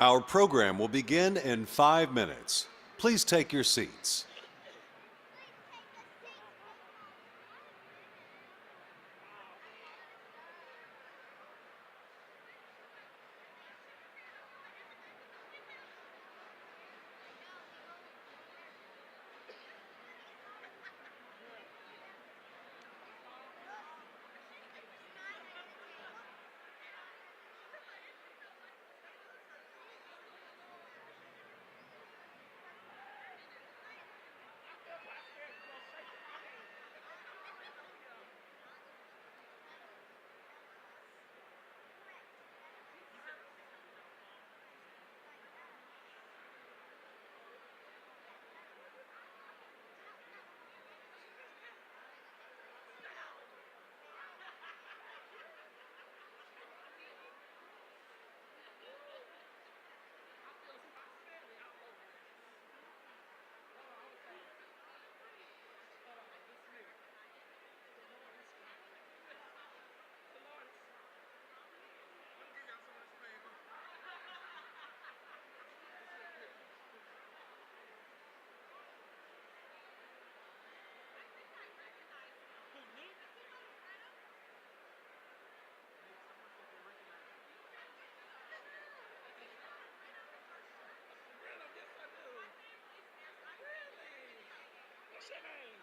Our program will begin in 5 minutes. Please take your seats. What's your name?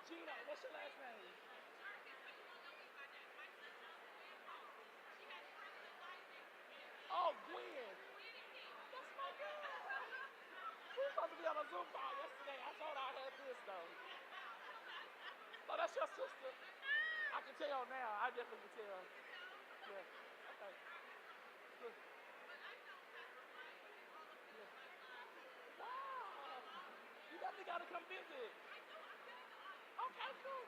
Gina, what's your last name? Oh, Gwen. That's my girl. We were supposed to be on a Zoom call yesterday. I told her I had this, though. Oh, that's your sister? I can tell now. I definitely can tell. Yeah. Okay. Good. Yeah. Wow. You definitely got to come visit. Okay, cool.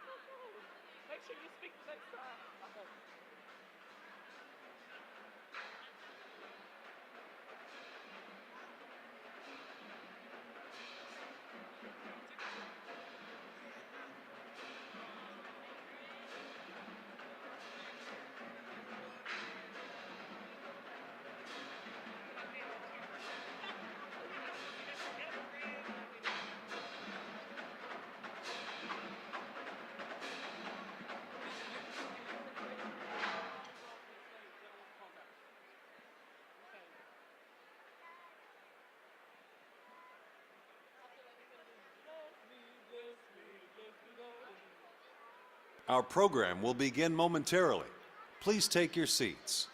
Make sure you speak the next time. Okay. Our program will begin momentarily. Please take your seats.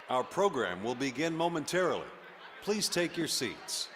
Our program will begin momentarily. Please take your seats.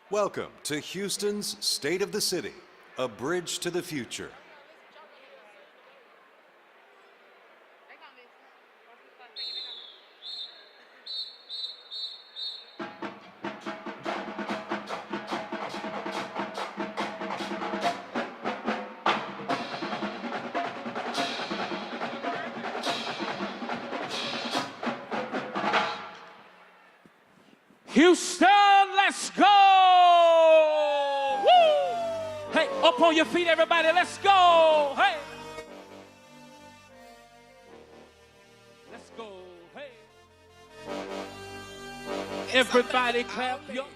Welcome to Houston's State of the City, a bridge to the future. Houston, let's go! Woo! Hey, up on your feet, everybody, let's go! Hey! Let's go, hey! Everybody clap your...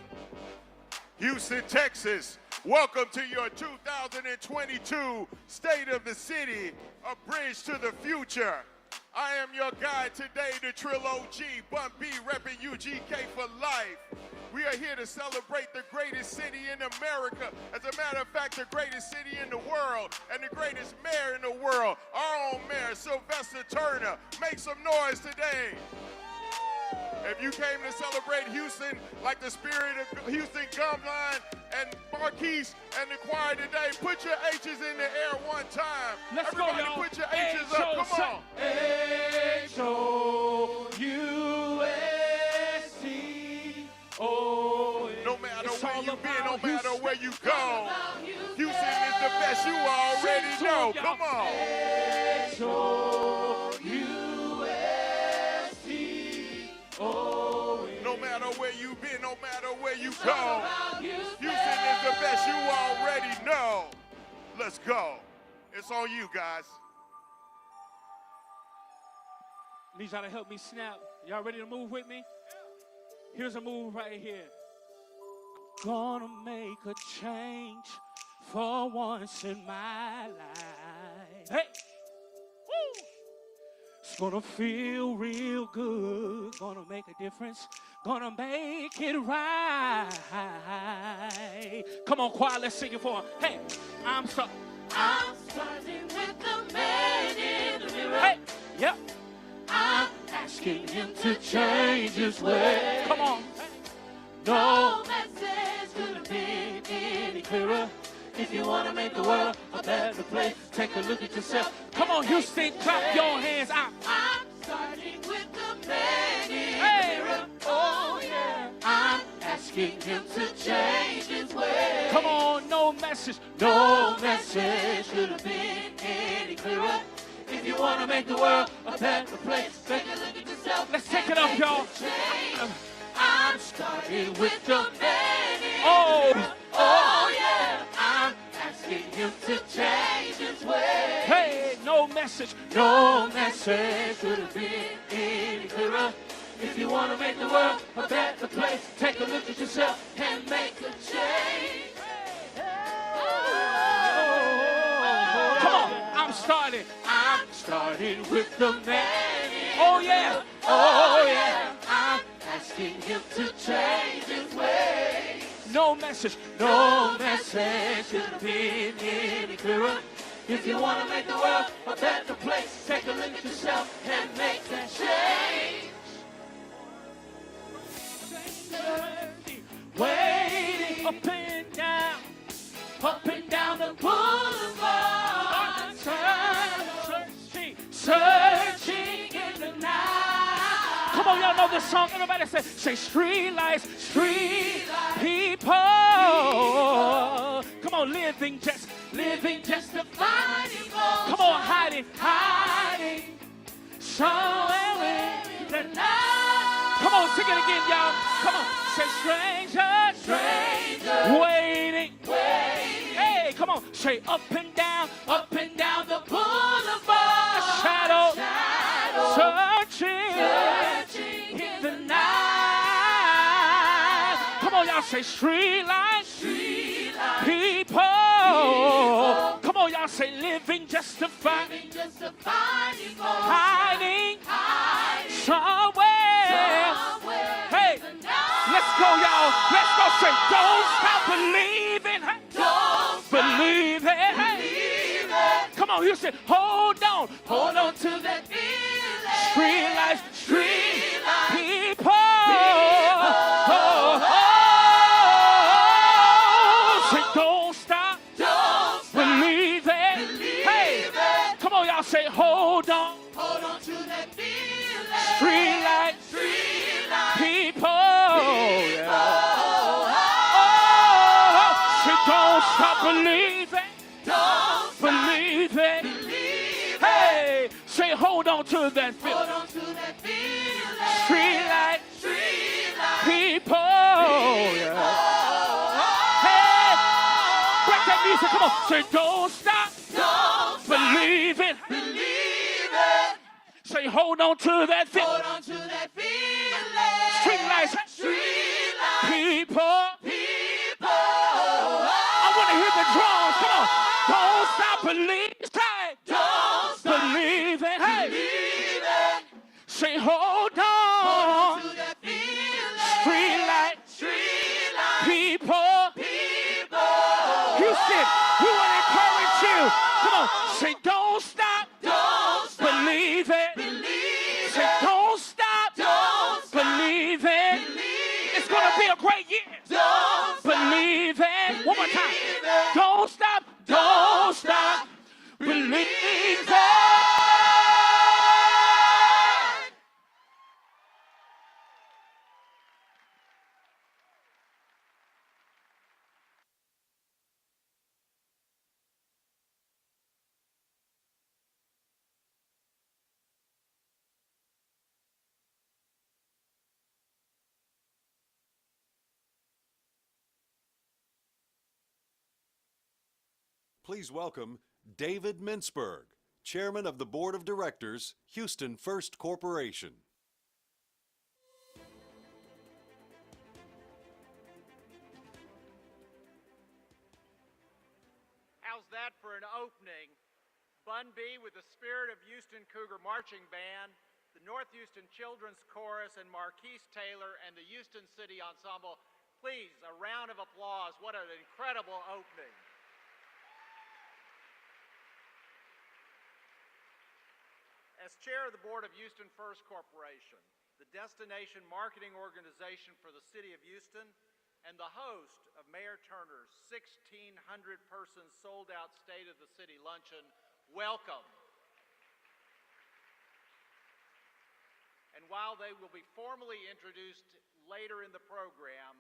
Houston, Texas, welcome to your 2022 State of the City, a bridge to the future. I am your guide today, the Trill OG, Bun B, repping UGK for life. We are here to celebrate the greatest city in America. As a matter of fact, the greatest city in the world and the greatest mayor in the world, our own mayor, Sylvester Turner. Make some noise today. If you came to celebrate Houston like the spirit of Houston Gumline and Marquise and the choir today, put your H's in the air one time. Let's Everybody go, y'all. put your H's up. Come on. H-O-U-S-T-O-N. No matter It's where all you been, no about matter Houston. where you go, Houston is the best. You already Sing to know. it, y'all. Come on. H-O-U-S-T-O-N. No matter where you been, no matter where you go, Houston is the best. You already know. Let's go. It's on you guys. Need y'all to help me snap. Y'all ready to move with me? Here's a move right here. Gonna make a change for once in my life. Hey! Woo! It's gonna feel real good. Gonna make a difference. Gonna make it right. Come on, choir, let's sing it for him. Hey, I'm starting with the man in the mirror. Hey, yep. I'm asking him to change his way. Come on. No message could have been any clearer. If you want to make the world a better place, take a look at yourself. Come on, Houston, clap your hands out. I'm starting with the man in the mirror. Oh, yeah. I'm asking him to change his way. Come on, no message could have been any clearer. If you want to make the world a better place, take a look at yourself. Let's take it up, y'all. I'm starting with the man in the mirror. Oh, yeah. I'm asking him to change his way. Hey, no message could have been any clearer. If you want to make the world a better place, take a look at yourself and make a change. Come on, I'm starting with the man. Oh yeah, I'm asking him to change his ways. No message could have been any clearer. If you want to make the world a better place, take a look at yourself and make that change. Waiting up and down the boulevard, searching in the night. Come on, y'all know this song. Everybody say street lights, people. Come on, living just to find you. Come on, hiding somewhere in the night. Come on, sing it again, y'all. Come on, say stranger, waiting. Hey, come on, say up and down the boulevard. Shadow, searching in the night. Come on, y'all, say street lights, people. Come on, y'all, say living just to find hiding somewhere. Hey, let's go, y'all. Let's go, say don't stop believing. Believe it. Come on, Houston, hold on to that street lights, people. Say, hold on. Hold on to that feeling. Street light. Street light. People. Yeah. Oh, say, don't stop believing. Don't Believing. believe it. Hey, say, hold on to that feeling. Hold on to that feeling. Street light. Street light. People. Yeah. Hey, break that music. Come on. Say, don't stop. Don't Believing. believe it. Say, hold on to that feeling. Hold on to that feeling. Street lights. Street light. People. People. I want to hear the drums. Come on. Don't stop believing. Don't stop Believing. Hey. believing. Say, hold Hold on. on to that feeling. Street light. Street light. People. People. Houston, we want to encourage you. Come on. Say, don't stop. Don't stop Believing. believing. Say, don't stop. Don't stop Believing. believing. It's going to be a great year. Don't stop Believing. One more time. believing. Don't stop. Don't stop. Believing. Please welcome David Mintzberg, Chairman of the Board of Directors, Houston First Corporation. How's that for an opening? Bun B with the Spirit of Houston Cougar Marching Band, the North Houston Children's Chorus, and Marquise Taylor and the Houston City Ensemble. Please, a round of applause. What an incredible opening. As chair of the board of Houston First Corporation, the destination marketing organization for the city of Houston, and the host of Mayor Turner's 1,600-person sold-out State of the City luncheon, welcome. And while they will be formally introduced later in the program,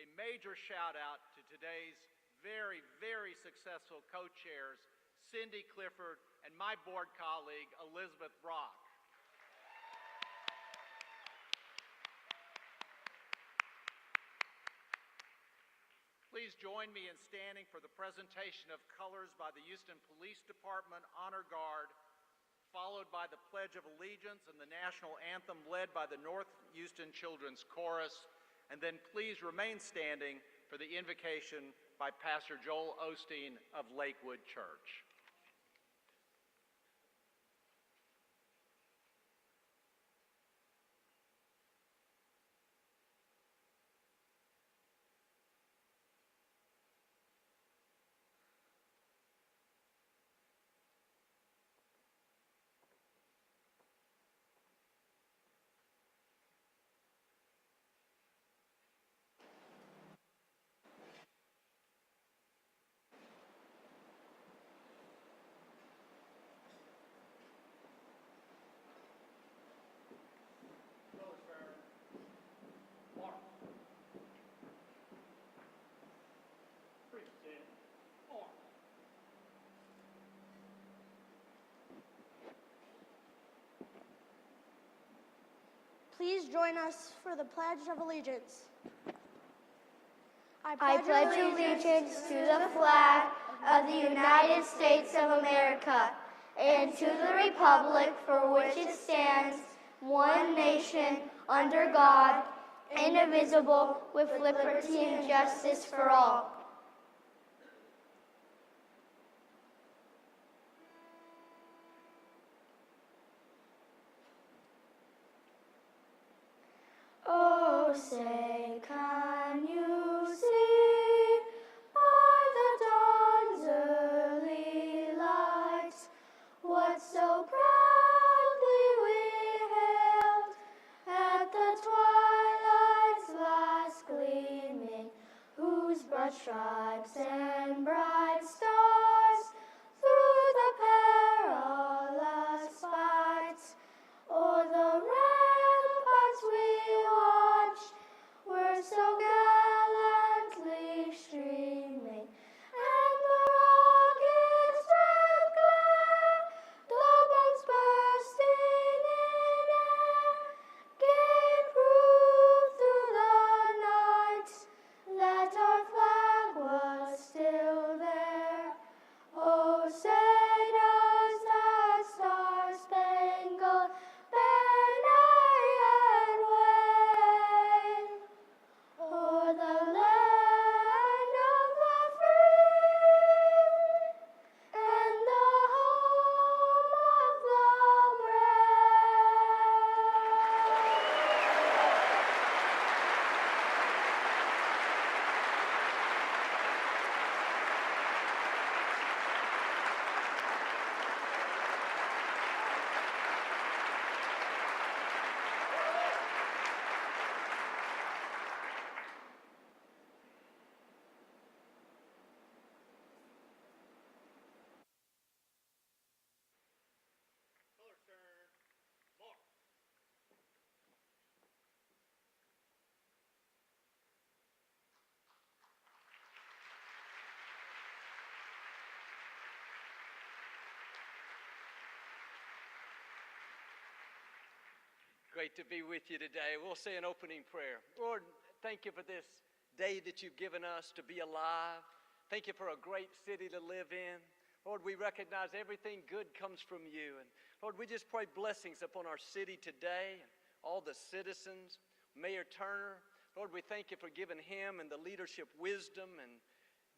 a major shout-out to today's very, very successful co-chairs, Cindy Clifford and my board colleague, Elizabeth Brock. Please join me in standing for the presentation of colors by the Houston Police Department Honor Guard, followed by the Pledge of Allegiance and the National Anthem led by the North Houston Children's Chorus, and then please remain standing for the invocation by Pastor Joel Osteen of Lakewood Church. Please join us for the Pledge of Allegiance. I pledge allegiance to the flag of the United States of America and to the republic for which it stands, one nation, under God, indivisible, with liberty and justice for all. Oh, say, can you see by the dawn's early light what so proudly we hailed at the twilight's last gleaming, whose broad stripes and bright stars through the perilous Great to be with you today. We'll say an opening prayer. Lord, thank you for this day that you've given us to be alive. Thank you for a great city to live in. Lord, we recognize everything good comes from you. And Lord, we just pray blessings upon our city today, and all the citizens. Mayor Turner, Lord, we thank you for giving him and the leadership wisdom and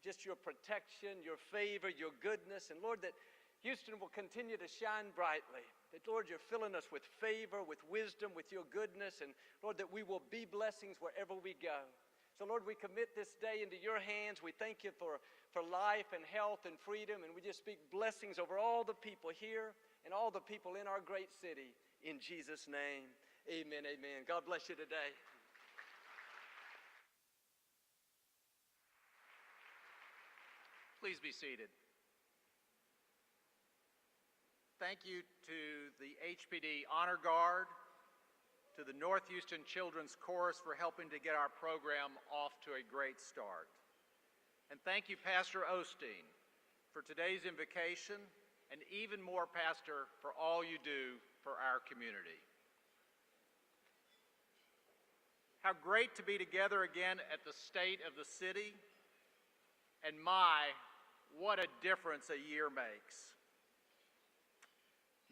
just your protection, your favor, your goodness. And Lord, that Houston will continue to shine brightly. That, Lord, you're filling us with favor, with wisdom, with your goodness. And, Lord, that we will be blessings wherever we go. So, Lord, we commit this day into your hands. We thank you for life and health and freedom. And we just speak blessings over all the people here and all the people in our great city. In Jesus' name, amen, amen. God bless you today. Please be seated. Thank you to the HPD Honor Guard, to the North Houston Children's Chorus for helping to get our program off to a great start. And thank you, Pastor Osteen, for today's invocation, and even more, Pastor, for all you do for our community. How great to be together again at the State of the City, and what a difference a year makes.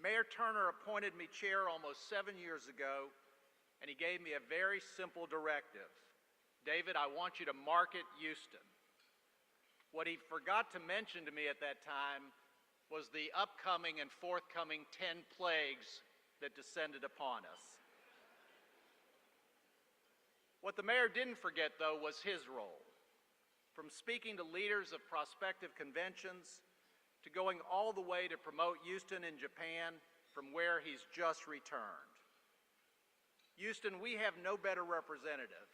Mayor Turner appointed me chair almost 7 years ago, and he gave me a very simple directive. David, I want you to market Houston. What he forgot to mention to me at that time was the upcoming and forthcoming 10 plagues that descended upon us. What the mayor didn't forget, though, was his role. From speaking to leaders of prospective conventions, to going all the way to promote Houston in Japan, from where he's just returned. Houston, we have no better representative.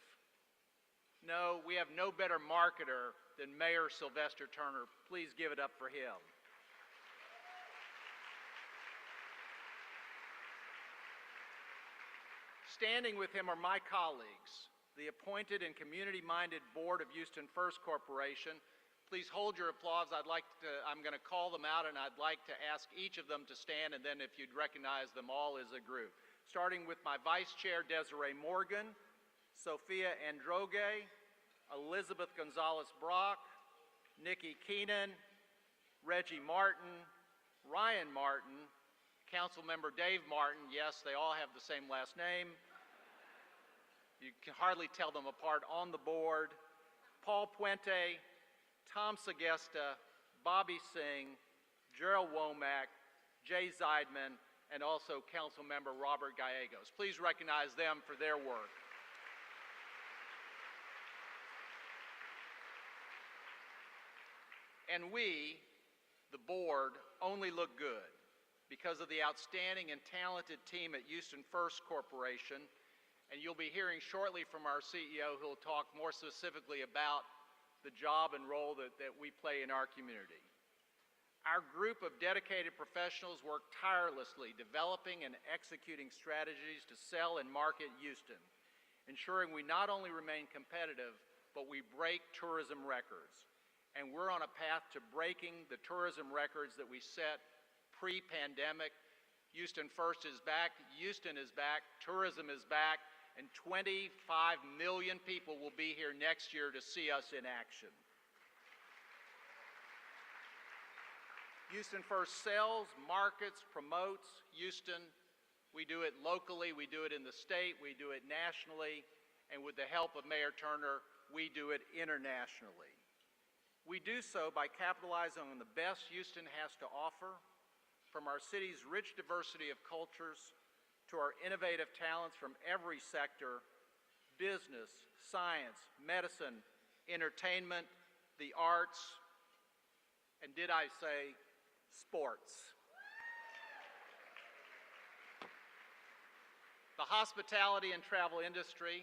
No, we have no better marketer than Mayor Sylvester Turner. Please give it up for him. Standing with him are my colleagues, the appointed and community-minded board of Houston First Corporation. Please hold your applause. I'm going to call them out, and I'd like to ask each of them to stand, and then if you'd recognize them all as a group. Starting with my vice chair, Desiree Morgan, Sophia Androge, Elizabeth Gonzalez-Brock, Nikki Keenan, Reggie Martin, Ryan Martin, Councilmember Dave Martin. Yes, they all have the same last name. You can hardly tell them apart on the board. Paul Puente, Tom Segesta, Bobby Singh, Gerald Womack, Jay Zeidman, and also Councilmember Robert Gallegos. Please recognize them for their work. And we, the board, only look good because of the outstanding and talented team at Houston First Corporation. And you'll be hearing shortly from our CEO, who will talk more specifically about the job and role that we play in our community. Our group of dedicated professionals work tirelessly developing and executing strategies to sell and market Houston, ensuring we not only remain competitive, but we break tourism records. And we're on a path to breaking the tourism records that we set pre-pandemic. Houston First is back, Houston is back, tourism is back, and 25 million people will be here next year to see us in action. Houston First sells, markets, promotes Houston. We do it locally, we do it in the state, we do it nationally, and with the help of Mayor Turner, we do it internationally. We do so by capitalizing on the best Houston has to offer, from our city's rich diversity of cultures to our innovative talents from every sector: business, science, medicine, entertainment, the arts, and did I say sports. The hospitality and travel industry,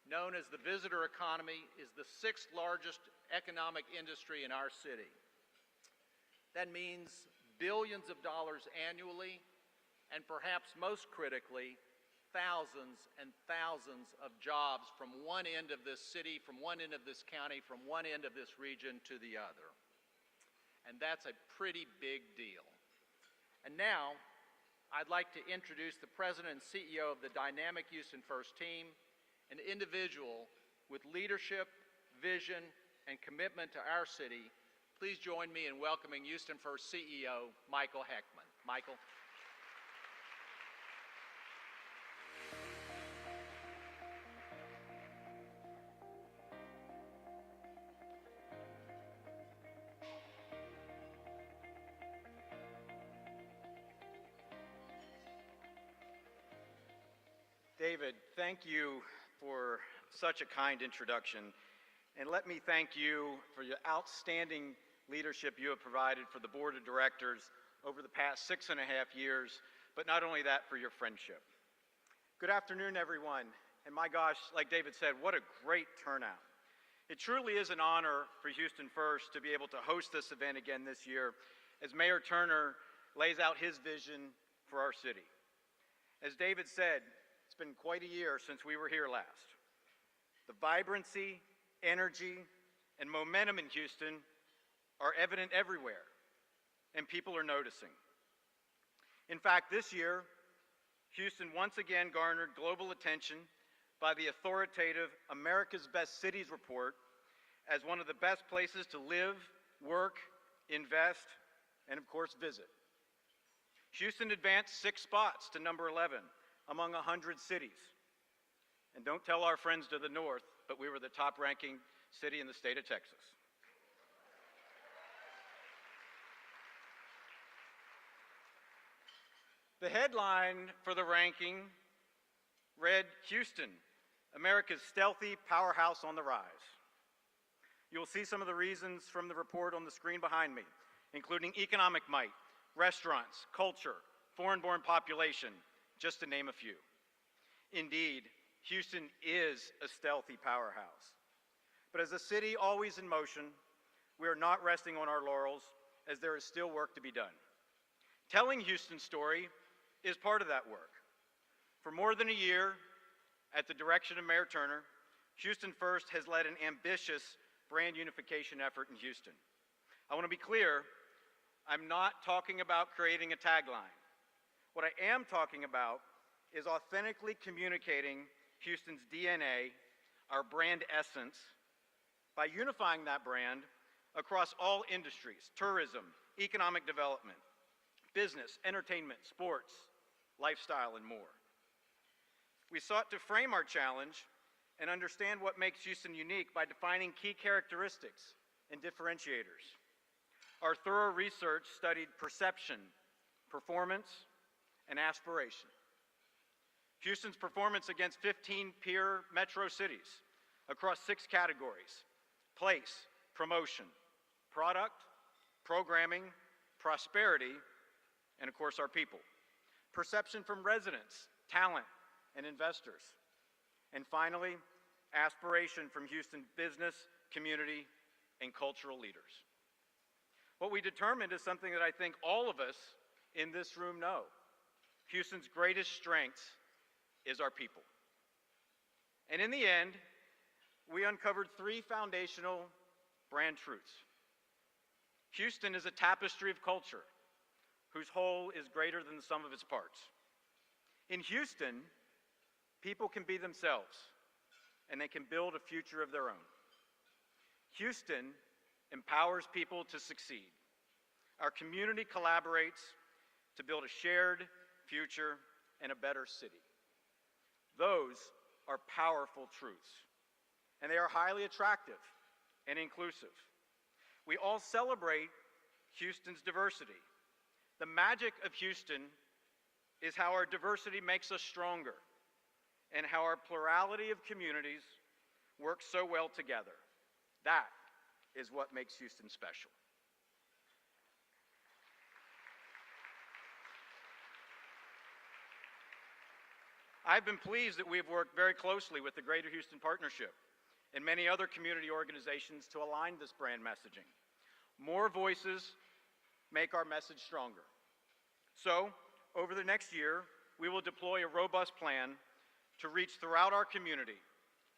known as the visitor economy, is the 6th largest economic industry in our city. That means billions of dollars annually, and perhaps most critically, thousands and thousands of jobs from one end of this city, from one end of this county, from one end of this region to the other. And that's a pretty big deal. And now, I'd like to introduce the President and CEO of the dynamic Houston First team, an individual with leadership, vision, and commitment to our city. Please join me in welcoming Houston First CEO, Michael Heckman. Michael. David, thank you for such a kind introduction. And let me thank you for your outstanding leadership you have provided for the Board of Directors over the past 6.5 years, but not only that, for your friendship. Good afternoon, everyone. And my gosh, like David said, what a great turnout. It truly is an honor for Houston First to be able to host this event again this year as Mayor Turner lays out his vision for our city. As David said, it's been quite a year since we were here last. The vibrancy, energy, and momentum in Houston are evident everywhere, and people are noticing. In fact, this year, Houston once again garnered global attention by the authoritative America's Best Cities report as one of the best places to live, work, invest, and of course, visit. Houston advanced 6 spots to number 11 among 100 cities. And don't tell our friends to the north, but we were the top-ranking city in the state of Texas. The headline for the ranking read, "Houston, America's stealthy powerhouse on the rise." You'll see some of the reasons from the report on the screen behind me, including economic might, restaurants, culture, foreign-born population, just to name a few. Indeed, Houston is a stealthy powerhouse. But as a city always in motion, we are not resting on our laurels as there is still work to be done. Telling Houston's story is part of that work. For more than a year, at the direction of Mayor Turner, Houston First has led an ambitious brand unification effort in Houston. I want to be clear, I'm not talking about creating a tagline. What I am talking about is authentically communicating Houston's DNA, our brand essence, by unifying that brand across all industries: tourism, economic development, business, entertainment, sports, lifestyle, and more. We sought to frame our challenge and understand what makes Houston unique by defining key characteristics and differentiators. Our thorough research studied perception, performance, and aspiration. Houston's performance against 15 peer metro cities across 6 categories: place, promotion, product, programming, prosperity, and of course our people. Perception from residents, talent, and investors. And finally, aspiration from Houston business, community, and cultural leaders. What we determined is something that I think all of us in this room know. Houston's greatest strength is our people. And in the end, we uncovered 3 foundational brand truths. Houston is a tapestry of culture whose whole is greater than the sum of its parts. In Houston, people can be themselves, and they can build a future of their own. Houston empowers people to succeed. Our community collaborates to build a shared future and a better city. Those are powerful truths, and they are highly attractive and inclusive. We all celebrate Houston's diversity. The magic of Houston is how our diversity makes us stronger and how our plurality of communities work so well together. That is what makes Houston special. I've been pleased that we have worked very closely with the Greater Houston Partnership and many other community organizations to align this brand messaging. More voices make our message stronger. So, over the next year, we will deploy a robust plan to reach throughout our community,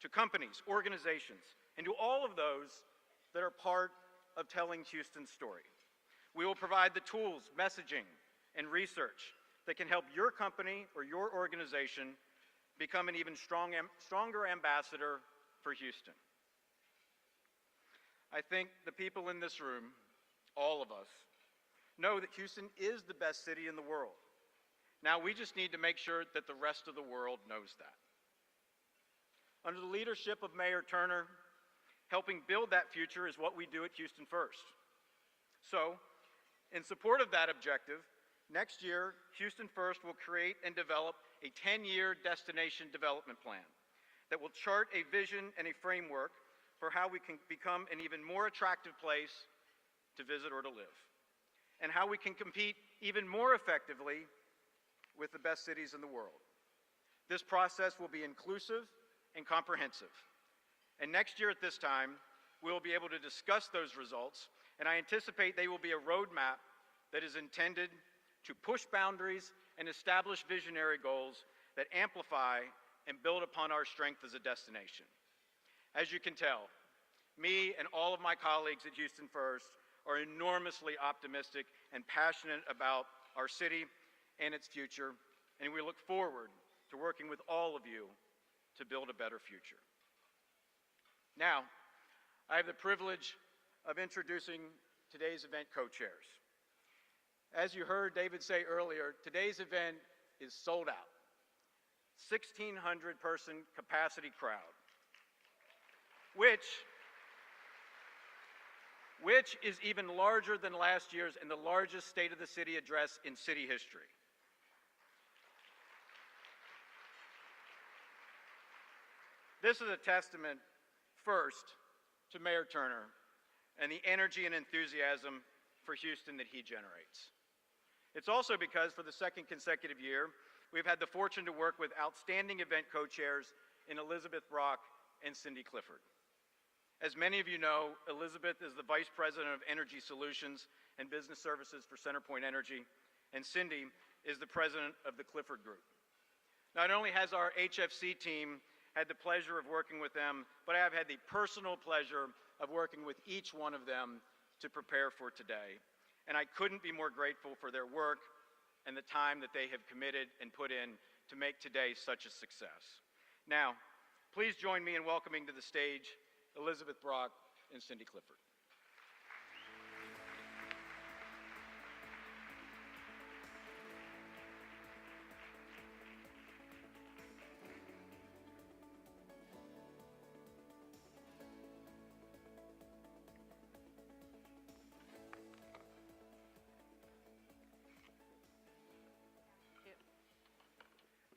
to companies, organizations, and to all of those that are part of telling Houston's story. We will provide the tools, messaging, and research that can help your company or your organization become an even stronger ambassador for Houston. I think the people in this room, all of us, know that Houston is the best city in the world. Now we just need to make sure that the rest of the world knows that. Under the leadership of Mayor Turner, helping build that future is what we do at Houston First. So, in support of that objective, next year, Houston First will create and develop a 10-year destination development plan that will chart a vision and a framework for how we can become an even more attractive place to visit or to live, and how we can compete even more effectively with the best cities in the world. This process will be inclusive and comprehensive. And next year at this time, we'll be able to discuss those results, and I anticipate they will be a roadmap that is intended to push boundaries and establish visionary goals that amplify and build upon our strength as a destination. As you can tell, me and all of my colleagues at Houston First are enormously optimistic and passionate about our city and its future, and we look forward to working with all of you to build a better future. Now, I have the privilege of introducing today's event co-chairs. As you heard David say earlier, today's event is sold out. 1,600 person capacity crowd, which is even larger than last year's and the largest State of the City address in city history. This is a testament, first, to Mayor Turner and the energy and enthusiasm for Houston that he generates. It's also because, for the second consecutive year, we've had the fortune to work with outstanding event co-chairs in Elizabeth Brock and Cindy Clifford. As many of you know, Elizabeth is the Vice President of Energy Solutions and Business Services for CenterPoint Energy, and Cindy is the President of the Clifford Group. Not only has our HFC team had the pleasure of working with them, but I have had the personal pleasure of working with each one of them to prepare for today. And I couldn't be more grateful for their work and the time that they have committed and put in to make today such a success. Now, please join me in welcoming to the stage Elizabeth Brock and Cindy Clifford.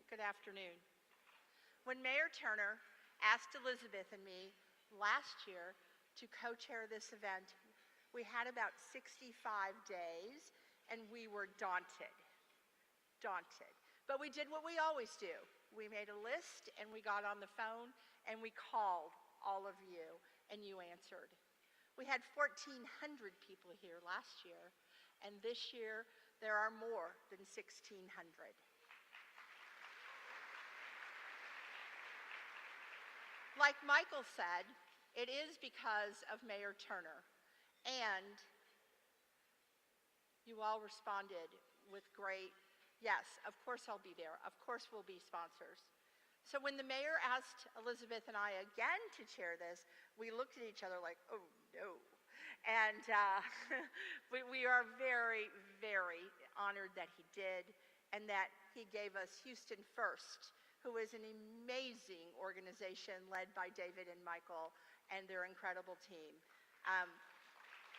Good afternoon. When Mayor Turner asked Elizabeth and me last year to co-chair this event, we had about 65 days and we were daunted. But we did what we always do. We made a list and we got on the phone and we called all of you and you answered. We had 1,400 people here last year, and this year there are more than 1,600. Like Michael said, it is because of Mayor Turner, and you all responded with great, yes, of course I'll be there, of course we'll be sponsors. So when the mayor asked Elizabeth and I again to chair this, we looked at each other like, oh no. And we are very, very honored that he did, and that he gave us Houston First, who is an amazing organization led by David and Michael and their incredible team.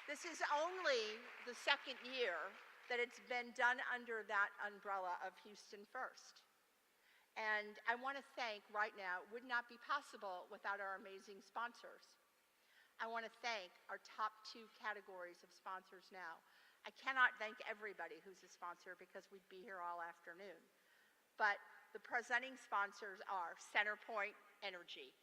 This is only the second year that it's been done under that umbrella of Houston First. And I want to thank right now, it would not be possible without our amazing sponsors. I want to thank our top 2 categories of sponsors now. I cannot thank everybody who's a sponsor because we'd be here all afternoon. But the presenting sponsors are CenterPoint Energy,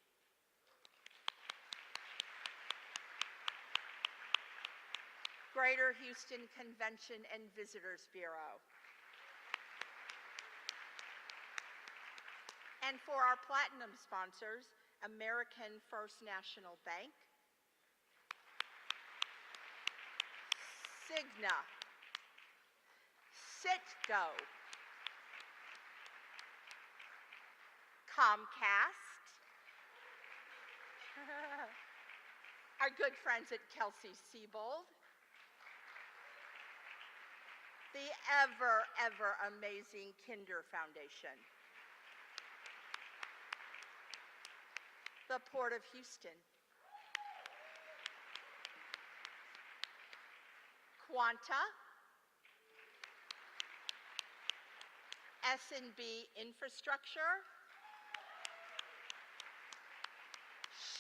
Greater Houston Convention and Visitors Bureau, and for our platinum sponsors, American First National Bank, Cigna, Citgo, Comcast, our good friends at Kelsey-Seybold, the ever amazing Kinder Foundation, the Port of Houston, Quanta, S&B Infrastructure,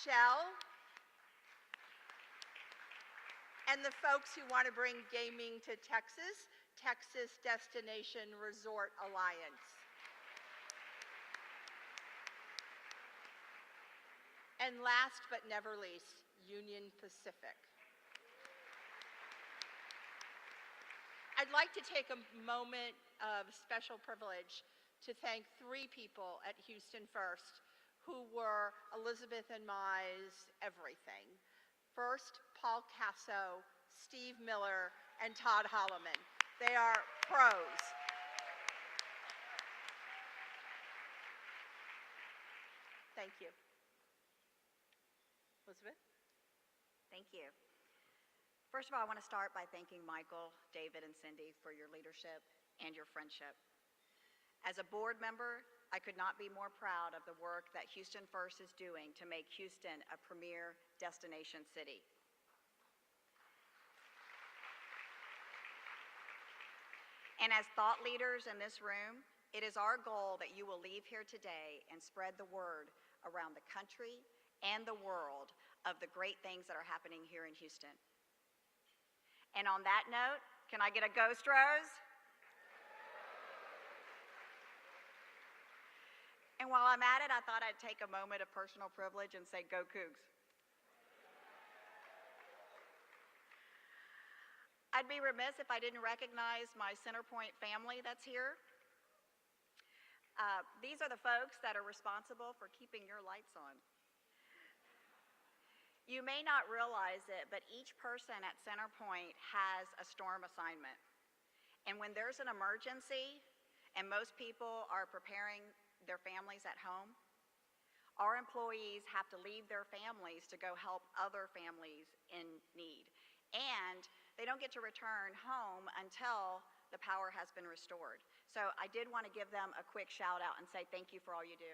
Shell, and the folks who want to bring gaming to Texas, Texas Destination Resort Alliance. And last but never least, Union Pacific. I'd like to take a moment of special privilege to thank 3 people at Houston First who were Elizabeth and my's everything. First, Paul Casso, Steve Miller, and Todd Holloman. They are pros. Thank you. Elizabeth? Thank you. First of all, I want to start by thanking Michael, David, and Cindy for your leadership and your friendship. As a board member, I could not be more proud of the work that Houston First is doing to make Houston a premier destination city. And as thought leaders in this room, it is our goal that you will leave here today and spread the word around the country and the world of the great things that are happening here in Houston. And on that note, can I get a Ghost Rose? And while I'm at it, I thought I'd take a moment of personal privilege and say, go Cougs. I'd be remiss if I didn't recognize my Centerpoint family that's here. These are the folks that are responsible for keeping your lights on. You may not realize it, but each person at Centerpoint has a storm assignment. And when there's an emergency, and most people are preparing their families at home, our employees have to leave their families to go help other families in need. And they don't get to return home until the power has been restored. So I did want to give them a quick shout out and say thank you for all you do.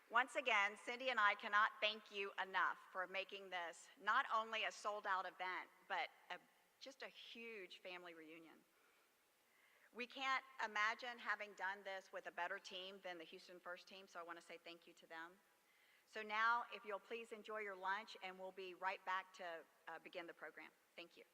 Once again, Cindy and I cannot thank you enough for making this not only a sold-out event, but just a huge family reunion. We can't imagine having done this with a better team than the Houston First team, so I want to say thank you to them. So now, if you'll please enjoy your lunch, and we'll be right back to begin the program. Thank you.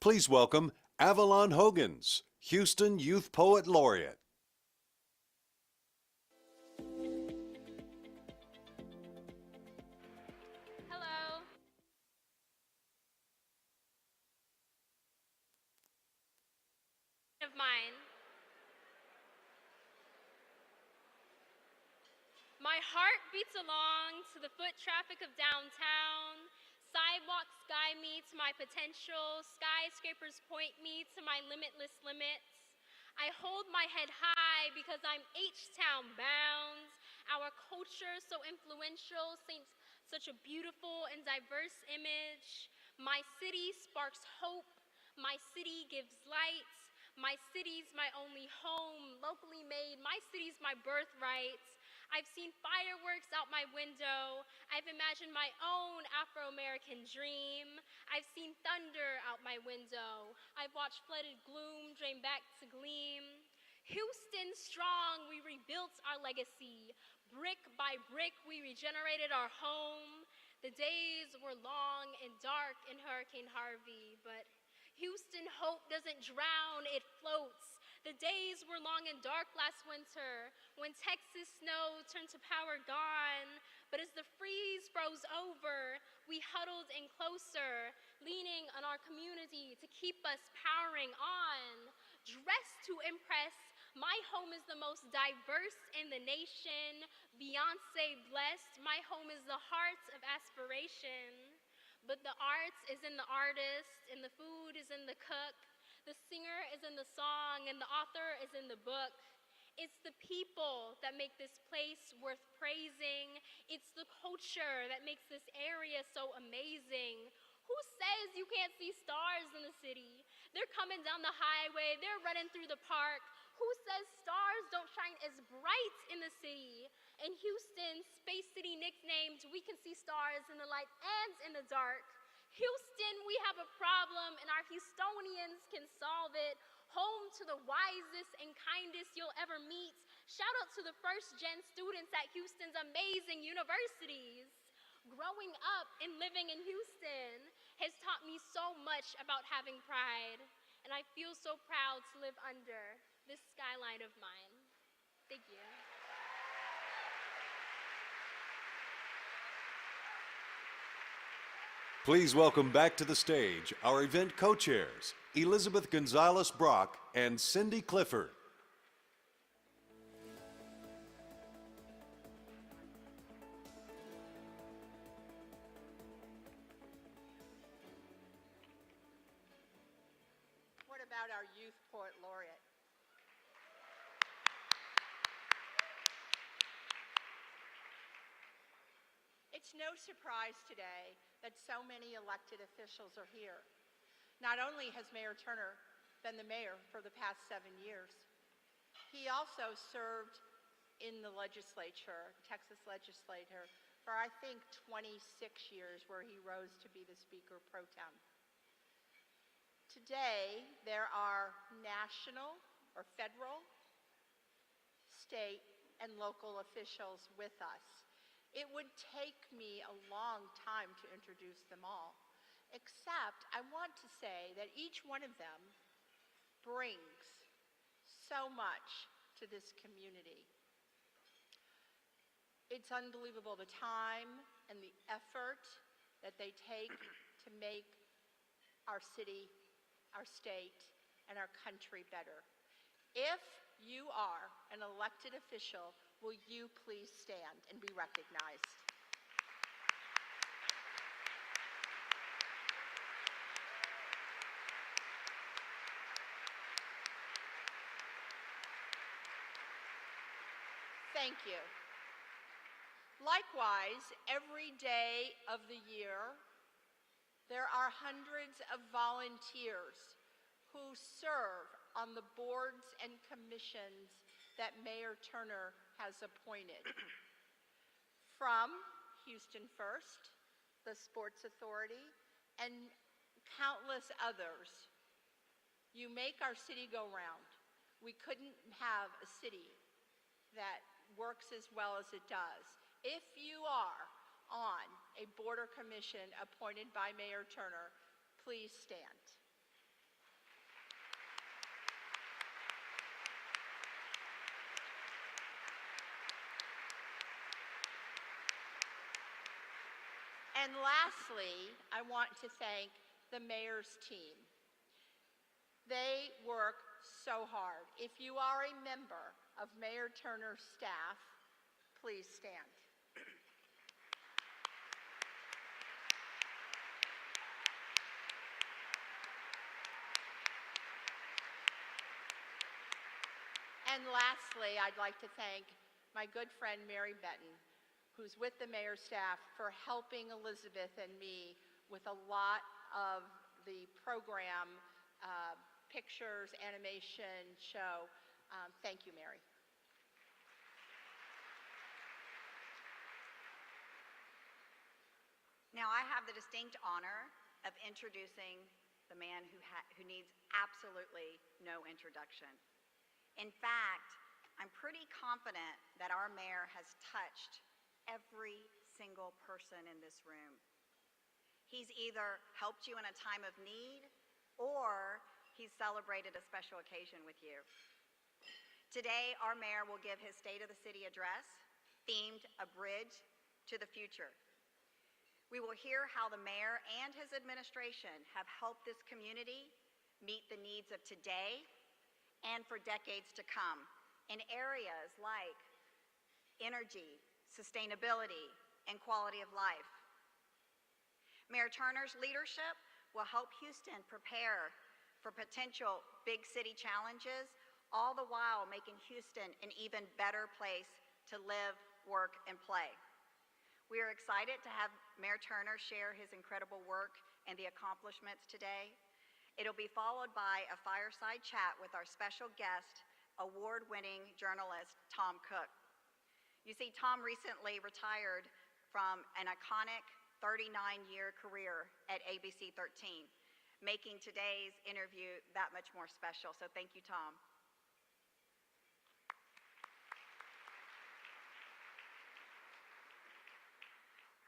Please welcome Avalon Hogans, Houston Youth Poet Laureate. Hello. Of mine. My heart beats along to the foot traffic of downtown. Sidewalks guide me to my potential. Skyscrapers point me to my limitless limits. I hold my head high because I'm H-Town bound. Our culture so influential, such a beautiful and diverse image. My city sparks hope. My city gives light. My city's my only home, locally made. My city's my birthright. I've seen fireworks out my window. I've imagined my own Afro-American dream. I've seen thunder out my window. I've watched flooded gloom drain back to gleam. Houston strong, we rebuilt our legacy. Brick by brick, we regenerated our home. The days were long and dark in Hurricane Harvey, but Houston hope doesn't drown, it floats. The days were long and dark last winter when Texas snow turned to power gone. But as the freeze froze over, we huddled in closer, leaning on our community to keep us powering on. Dressed to impress, my home is the most diverse in the nation. Beyonce blessed, my home is the heart of aspiration. But the arts is in the artist, and the food is in the cook. The singer is in the song, and the author is in the book. It's the people that make this place worth praising. It's the culture that makes this area so amazing. Who says you can't see stars in the city? They're coming down the highway, they're running through the park. Who says stars don't shine as bright in the city? In Houston, Space City nicknamed, we can see stars in the light and in the dark. Houston, we have a problem and our Houstonians can solve it. Home to the wisest and kindest you'll ever meet. Shout out to the first-gen students at Houston's amazing universities. Growing up and living in Houston has taught me so much about having pride, and I feel so proud to live under this skyline of mine. Thank you. Please welcome back to the stage our event co-chairs, Elizabeth Gonzalez Brock and Cindy Clifford. What about our Youth Poet Laureate? It's no surprise today that so many elected officials are here. Not only has Mayor Turner been the mayor for the past 7 years, he also served in the legislature, Texas legislature, for I think 26 years, where he rose to be the Speaker pro tem. Today, there are national or federal, state, and local officials with us. It would take me a long time to introduce them all, except I want to say that each one of them brings so much to this community. It's unbelievable the time and the effort that they take to make our city, our state, and our country better. If you are an elected official, will you please stand and be recognized? Thank you. Likewise, every day of the year, there are hundreds of volunteers who serve on the boards and commissions that Mayor Turner has appointed. From Houston First, the Sports Authority, and countless others. You make our city go round. We couldn't have a city that works as well as it does. If you are on a board or commission appointed by Mayor Turner, please stand. And lastly, I want to thank the mayor's team. They work so hard. If you are a member of Mayor Turner's staff, please stand. And lastly, I'd like to thank my good friend Mary Benton, who's with the mayor's staff, for helping Elizabeth and me with a lot of the program, pictures, animation, show. Thank you, Mary. Now I have the distinct honor of introducing the man who needs absolutely no introduction. In fact, I'm pretty confident that our mayor has touched every single person in this room. He's either helped you in a time of need or he's celebrated a special occasion with you. Today, our mayor will give his State of the City address themed A Bridge to the Future. We will hear how the mayor and his administration have helped this community meet the needs of today and for decades to come in areas like energy, sustainability, and quality of life. Mayor Turner's leadership will help Houston prepare for potential big city challenges, all the while making Houston an even better place to live, work, and play. We are excited to have Mayor Turner share his incredible work and the accomplishments today. It'll be followed by a fireside chat with our special guest, award-winning journalist, Tom Cook. You see, Tom recently retired from an iconic 39-year career at ABC 13, making today's interview that much more special. So thank you, Tom.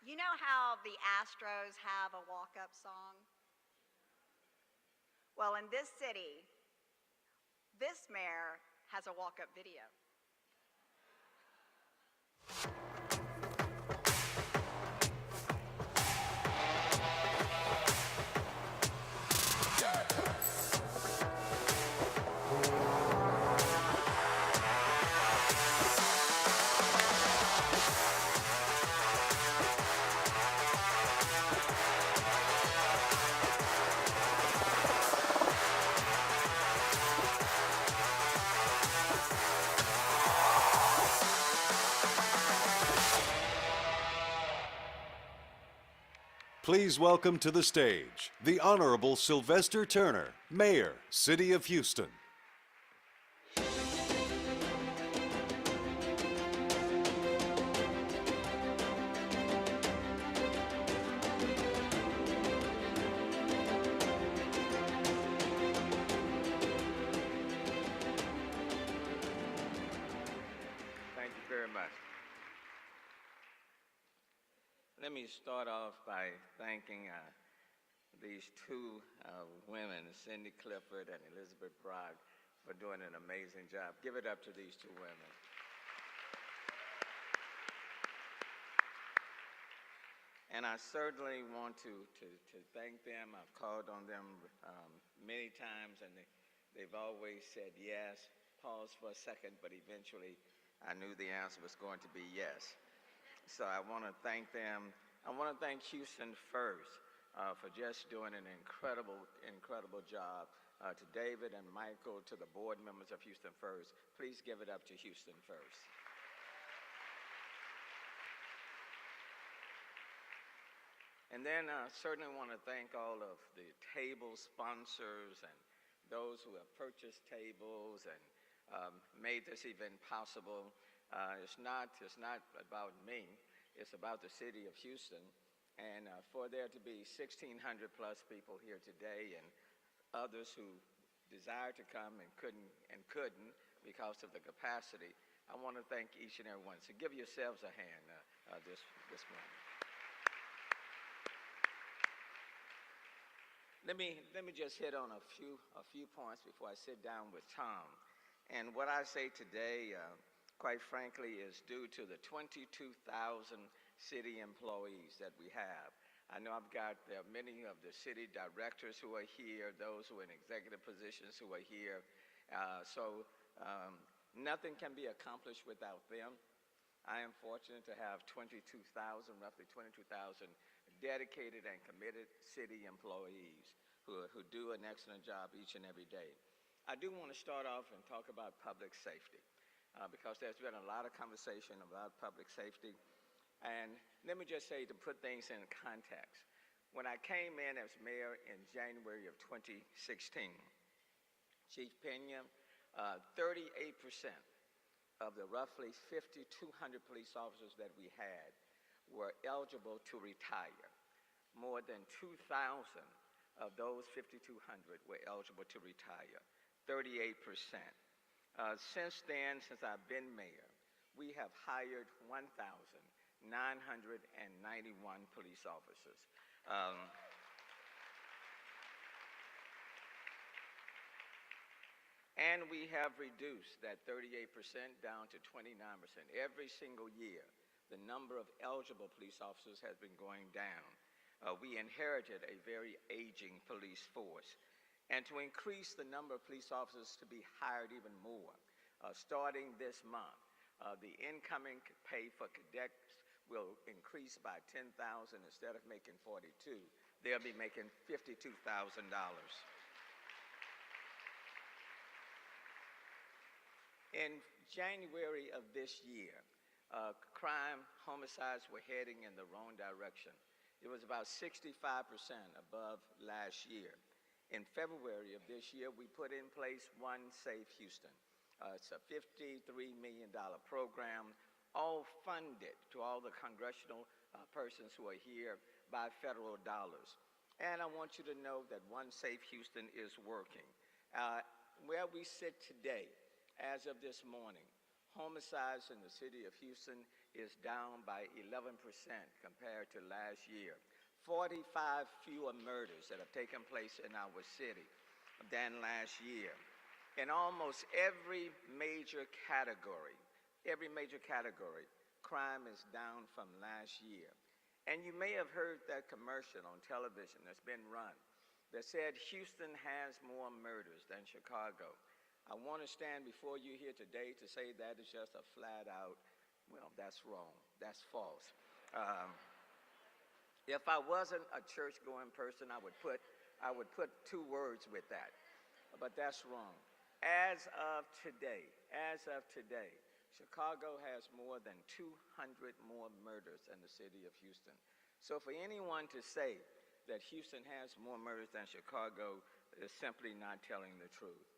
You know how the Astros have a walk-up song? Well, in this city, this mayor has a walk-up video. Please welcome to the stage the Honorable Sylvester Turner, Mayor, City of Houston. Thank you very much. Let me start off by thanking these two women, Cindy Clifford and Elizabeth Brock, for doing an amazing job. Give it up to these two women. And I certainly want to thank them. I've called on them many times, and they've always said yes. Paused for a second, but eventually I knew the answer was going to be yes. So I want to thank them. I want to thank Houston First for just doing an incredible job. To David and Michael, to the board members of Houston First, please give it up to Houston First. And then I certainly want to thank all of the table sponsors and those who have purchased tables and made this event possible. It's not about me. It's about the city of Houston. And for there to be 1,600 plus people here today and others who desired to come and couldn't because of the capacity, I want to thank each and every one. So give yourselves a hand this morning. Let me just hit on a few points before I sit down with Tom. And what I say today, quite frankly, is due to the 22,000 city employees that we have. I know I've got many of the city directors who are here, those who are in executive positions who are here. Nothing can be accomplished without them. I am fortunate to have 22,000, roughly 22,000 dedicated and committed city employees who do an excellent job each and every day. I do want to start off and talk about public safety because there's been a lot of conversation about public safety. And let me just say, to put things in context, when I came in as mayor in January of 2016, Chief Pena, 38% of the roughly 5,200 police officers that we had were eligible to retire. More than 2,000 of those 5,200 were eligible to retire, 38%. Since then, since I've been mayor, we have hired 1,991 police officers. And we have reduced that 38% down to 29%. Every single year, the number of eligible police officers has been going down. We inherited a very aging police force. And to increase the number of police officers to be hired even more, starting this month, the incoming pay for cadets will increase by $10,000. Instead of making $42,000, they'll be making $52,000. In January of this year, crime, homicides were heading in the wrong direction. It was about 65% above last year. In February of this year, we put in place One Safe Houston. It's a $53 million program, all funded to all the congressional persons who are here by federal dollars. And I want you to know that One Safe Houston is working. Where we sit today, as of this morning, homicides in the city of Houston is down by 11% compared to last year. 45 fewer murders that have taken place in our city than last year. In almost every major category, crime is down from last year. And you may have heard that commercial on television that's been run that said Houston has more murders than Chicago. I want to stand before you here today to say that is just a flat out, well, that's wrong, that's false. If I wasn't a church-going person, I would put two words with that, but that's wrong. As of today, Chicago has more than 200 more murders than the city of Houston. So for anyone to say that Houston has more murders than Chicago is simply not telling the truth.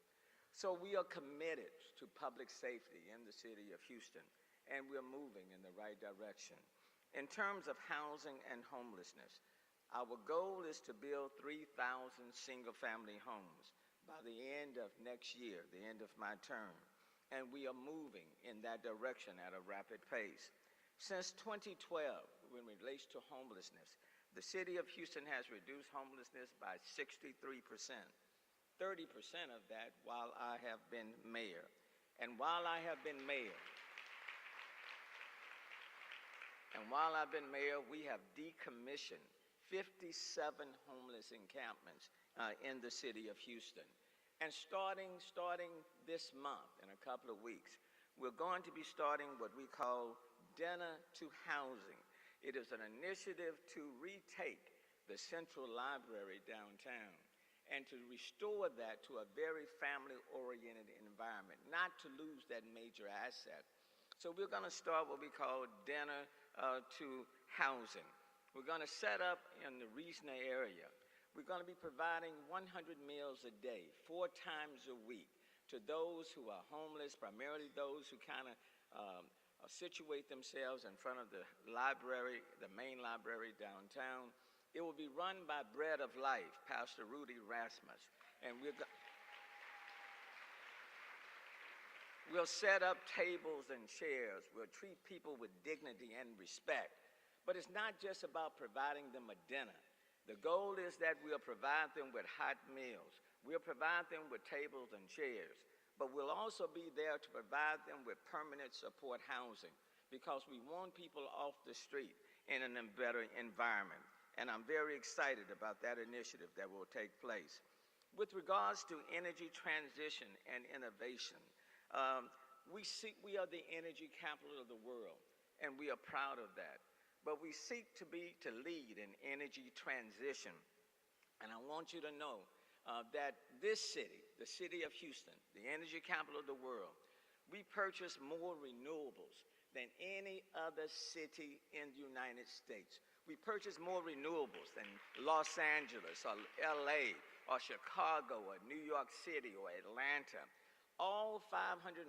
So we are committed to public safety in the city of Houston, and we're moving in the right direction. In terms of housing and homelessness, our goal is to build 3,000 single-family homes by the end of next year, the end of my term, and we are moving in that direction at a rapid pace. Since 2012, when it relates to homelessness, the city of Houston has reduced homelessness by 63%. 30% of that while I have been mayor. And while I've been mayor, we have decommissioned 57 homeless encampments in the city of Houston. And starting this month, in a couple of weeks, we're going to be starting what we call Dinner to Housing. It is an initiative to retake the Central Library downtown and to restore that to a very family-oriented environment, not to lose that major asset. So we're going to start what we call Dinner to Housing. We're going to set up in the Reasoner area. We're going to be providing 100 meals a day, 4 times a week, to those who are homeless, primarily those who kind of situate themselves in front of the library, the main library downtown. It will be run by Bread of Life, Pastor Rudy Rasmus, and we'll set up tables and chairs. We'll treat people with dignity and respect. But it's not just about providing them a dinner. The goal is that we'll provide them with hot meals. We'll provide them with tables and chairs. But we'll also be there to provide them with permanent support housing because we want people off the street in a better environment. and I'm very excited about that initiative that will take place. With regards to energy transition and innovation, we are the energy capital of the world, and we are proud of that. But we seek to lead in energy transition. And I want you to know that this city, the city of Houston, the energy capital of the world, we purchase more renewables than any other city in the United States. We purchase more renewables than Los Angeles or LA or Chicago or New York City or Atlanta. All 550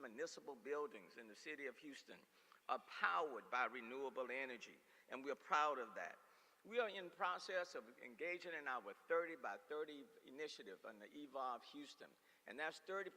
municipal buildings in the city of Houston are powered by renewable energy, and we're proud of that. We are in process of engaging in our 30 by 30 initiative on the Evolve Houston, and that's 30%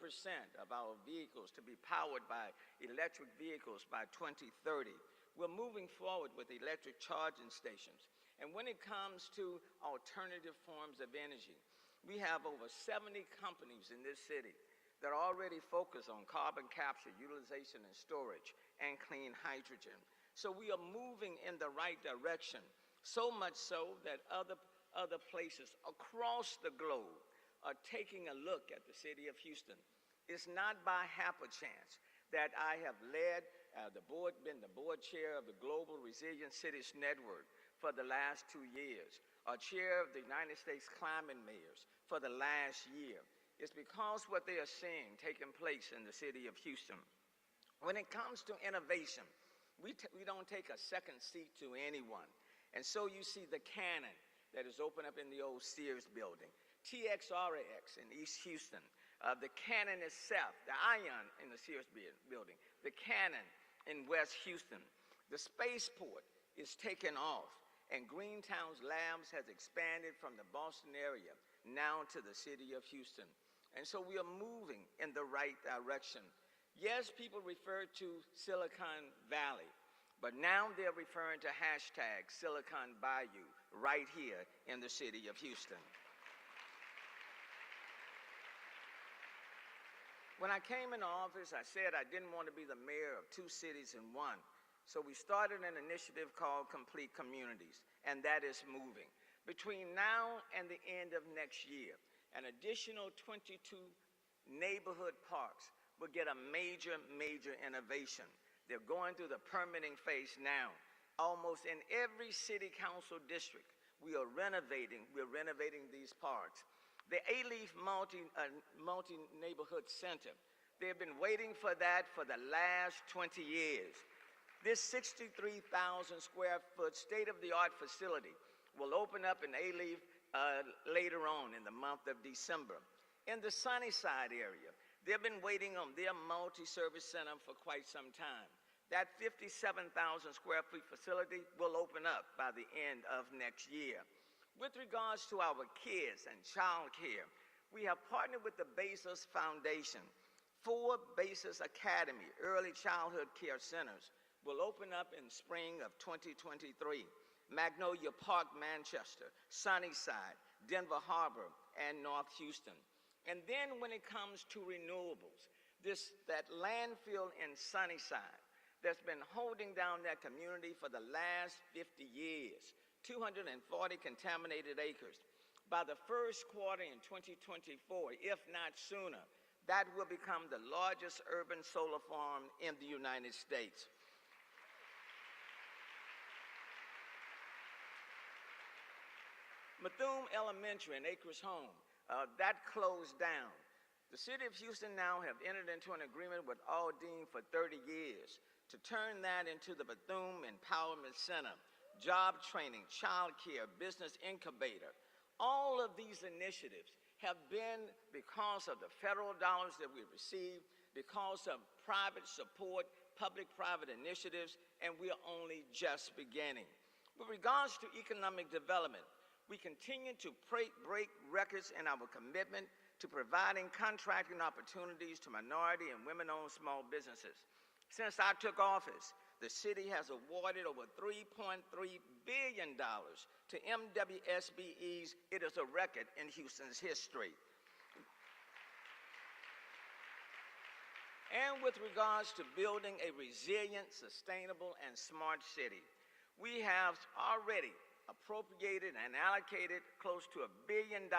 of our vehicles to be powered by electric vehicles by 2030. We're moving forward with electric charging stations. And when it comes to alternative forms of energy, we have over 70 companies in this city that are already focused on carbon capture, utilization, and storage, and clean hydrogen. So we are moving in the right direction, so much so that other places across the globe are taking a look at the city of Houston. It's not by happenstance that I have led been the board chair of the Global Resilient Cities Network for the last 2 years, or chair of the United States Climate Mayors for the last year. It's because what they are seeing taking place in the city of Houston. When it comes to innovation, we don't take a second seat to anyone. And so you see the Cannon that is open up in the old Sears building, TXRX in East Houston, the Cannon itself, the Ion in the Sears building, the Cannon in West Houston. The spaceport is taking off, and Greentown's Labs has expanded from the Boston area now to the city of Houston. And so we are moving in the right direction. Yes, people refer to Silicon Valley, but now they're referring to hashtag Silicon Bayou right here in the city of Houston. When I came into office, I said I didn't want to be the mayor of two cities in one. So we started an initiative called Complete Communities, and that is moving. Between now and the end of next year, an additional 22 neighborhood parks will get a major innovation. They're going through the permitting phase now. Almost in every city council district, we're renovating these parks. The A-Leaf multi-neighborhood center, they've been waiting for that for the last 20 years. This 63,000 square foot state-of-the-art facility will open up in A-Leaf later on in the month of December. In the Sunnyside area, they've been waiting on their multi-service center for quite some time. That 57,000 square foot facility will open up by the end of next year. With regards to our kids and child care, we have partnered with the Bezos Foundation. 4 Bezos Academy early childhood care centers will open up in spring of 2023. Magnolia Park, Manchester, Sunnyside, Denver Harbor, and North Houston. And then when it comes to renewables, that landfill in Sunnyside that's been holding down that community for the last 50 years, 240 contaminated acres. By the first quarter in 2024, if not sooner, that will become the largest urban solar farm in the United States. Bethune Elementary in Acres Home, that closed down. The city of Houston now have entered into an agreement with Aldine for 30 years to turn that into the Bethune Empowerment Center, job training, child care, business incubator. All of these initiatives have been because of the federal dollars that we receive, because of private support, public-private initiatives, and we are only just beginning. With regards to economic development, we continue to break records in our commitment to providing contracting opportunities to minority and women-owned small businesses. Since I took office, the city has awarded over $3.3 billion to MWSBEs. It is a record in Houston's history. And with regards to building a resilient, sustainable, and smart city, we have already appropriated and allocated close to $1 billion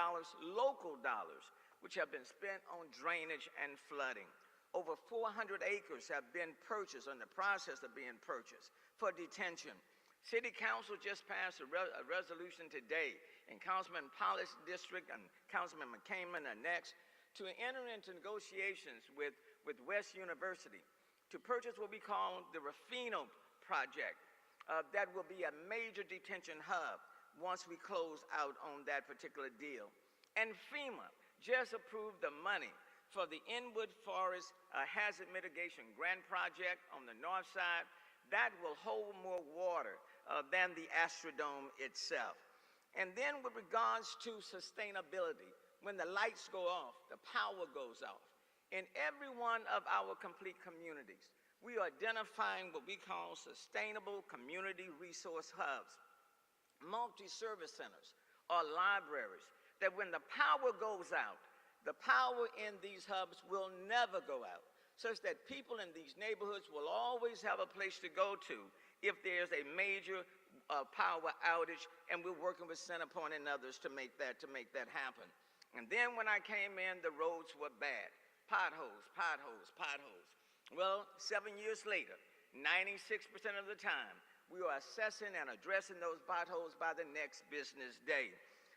local dollars, which have been spent on drainage and flooding. Over 400 acres have been purchased, or in the process of being purchased, for detention. City Council just passed a resolution today, and Councilman Pollitt's district and Councilman McCaman are next, to enter into negotiations with West University to purchase what we call the Rafino project. That will be a major detention hub once we close out on that particular deal. And FEMA just approved the money for the Inwood Forest Hazard Mitigation Grant Project on the north side. That will hold more water than the Astrodome itself. And then with regards to sustainability, when the lights go off, the power goes off. In every one of our complete communities, we are identifying what we call sustainable community resource hubs, multi-service centers, or libraries, that when the power goes out, the power in these hubs will never go out, such that people in these neighborhoods will always have a place to go to if there's a major power outage, and we're working with Centerpoint and others to make that happen. And then when I came in, the roads were bad. Potholes, potholes, potholes. Well, 7 years later, 96% of the time, we are assessing and addressing those potholes by the next business day.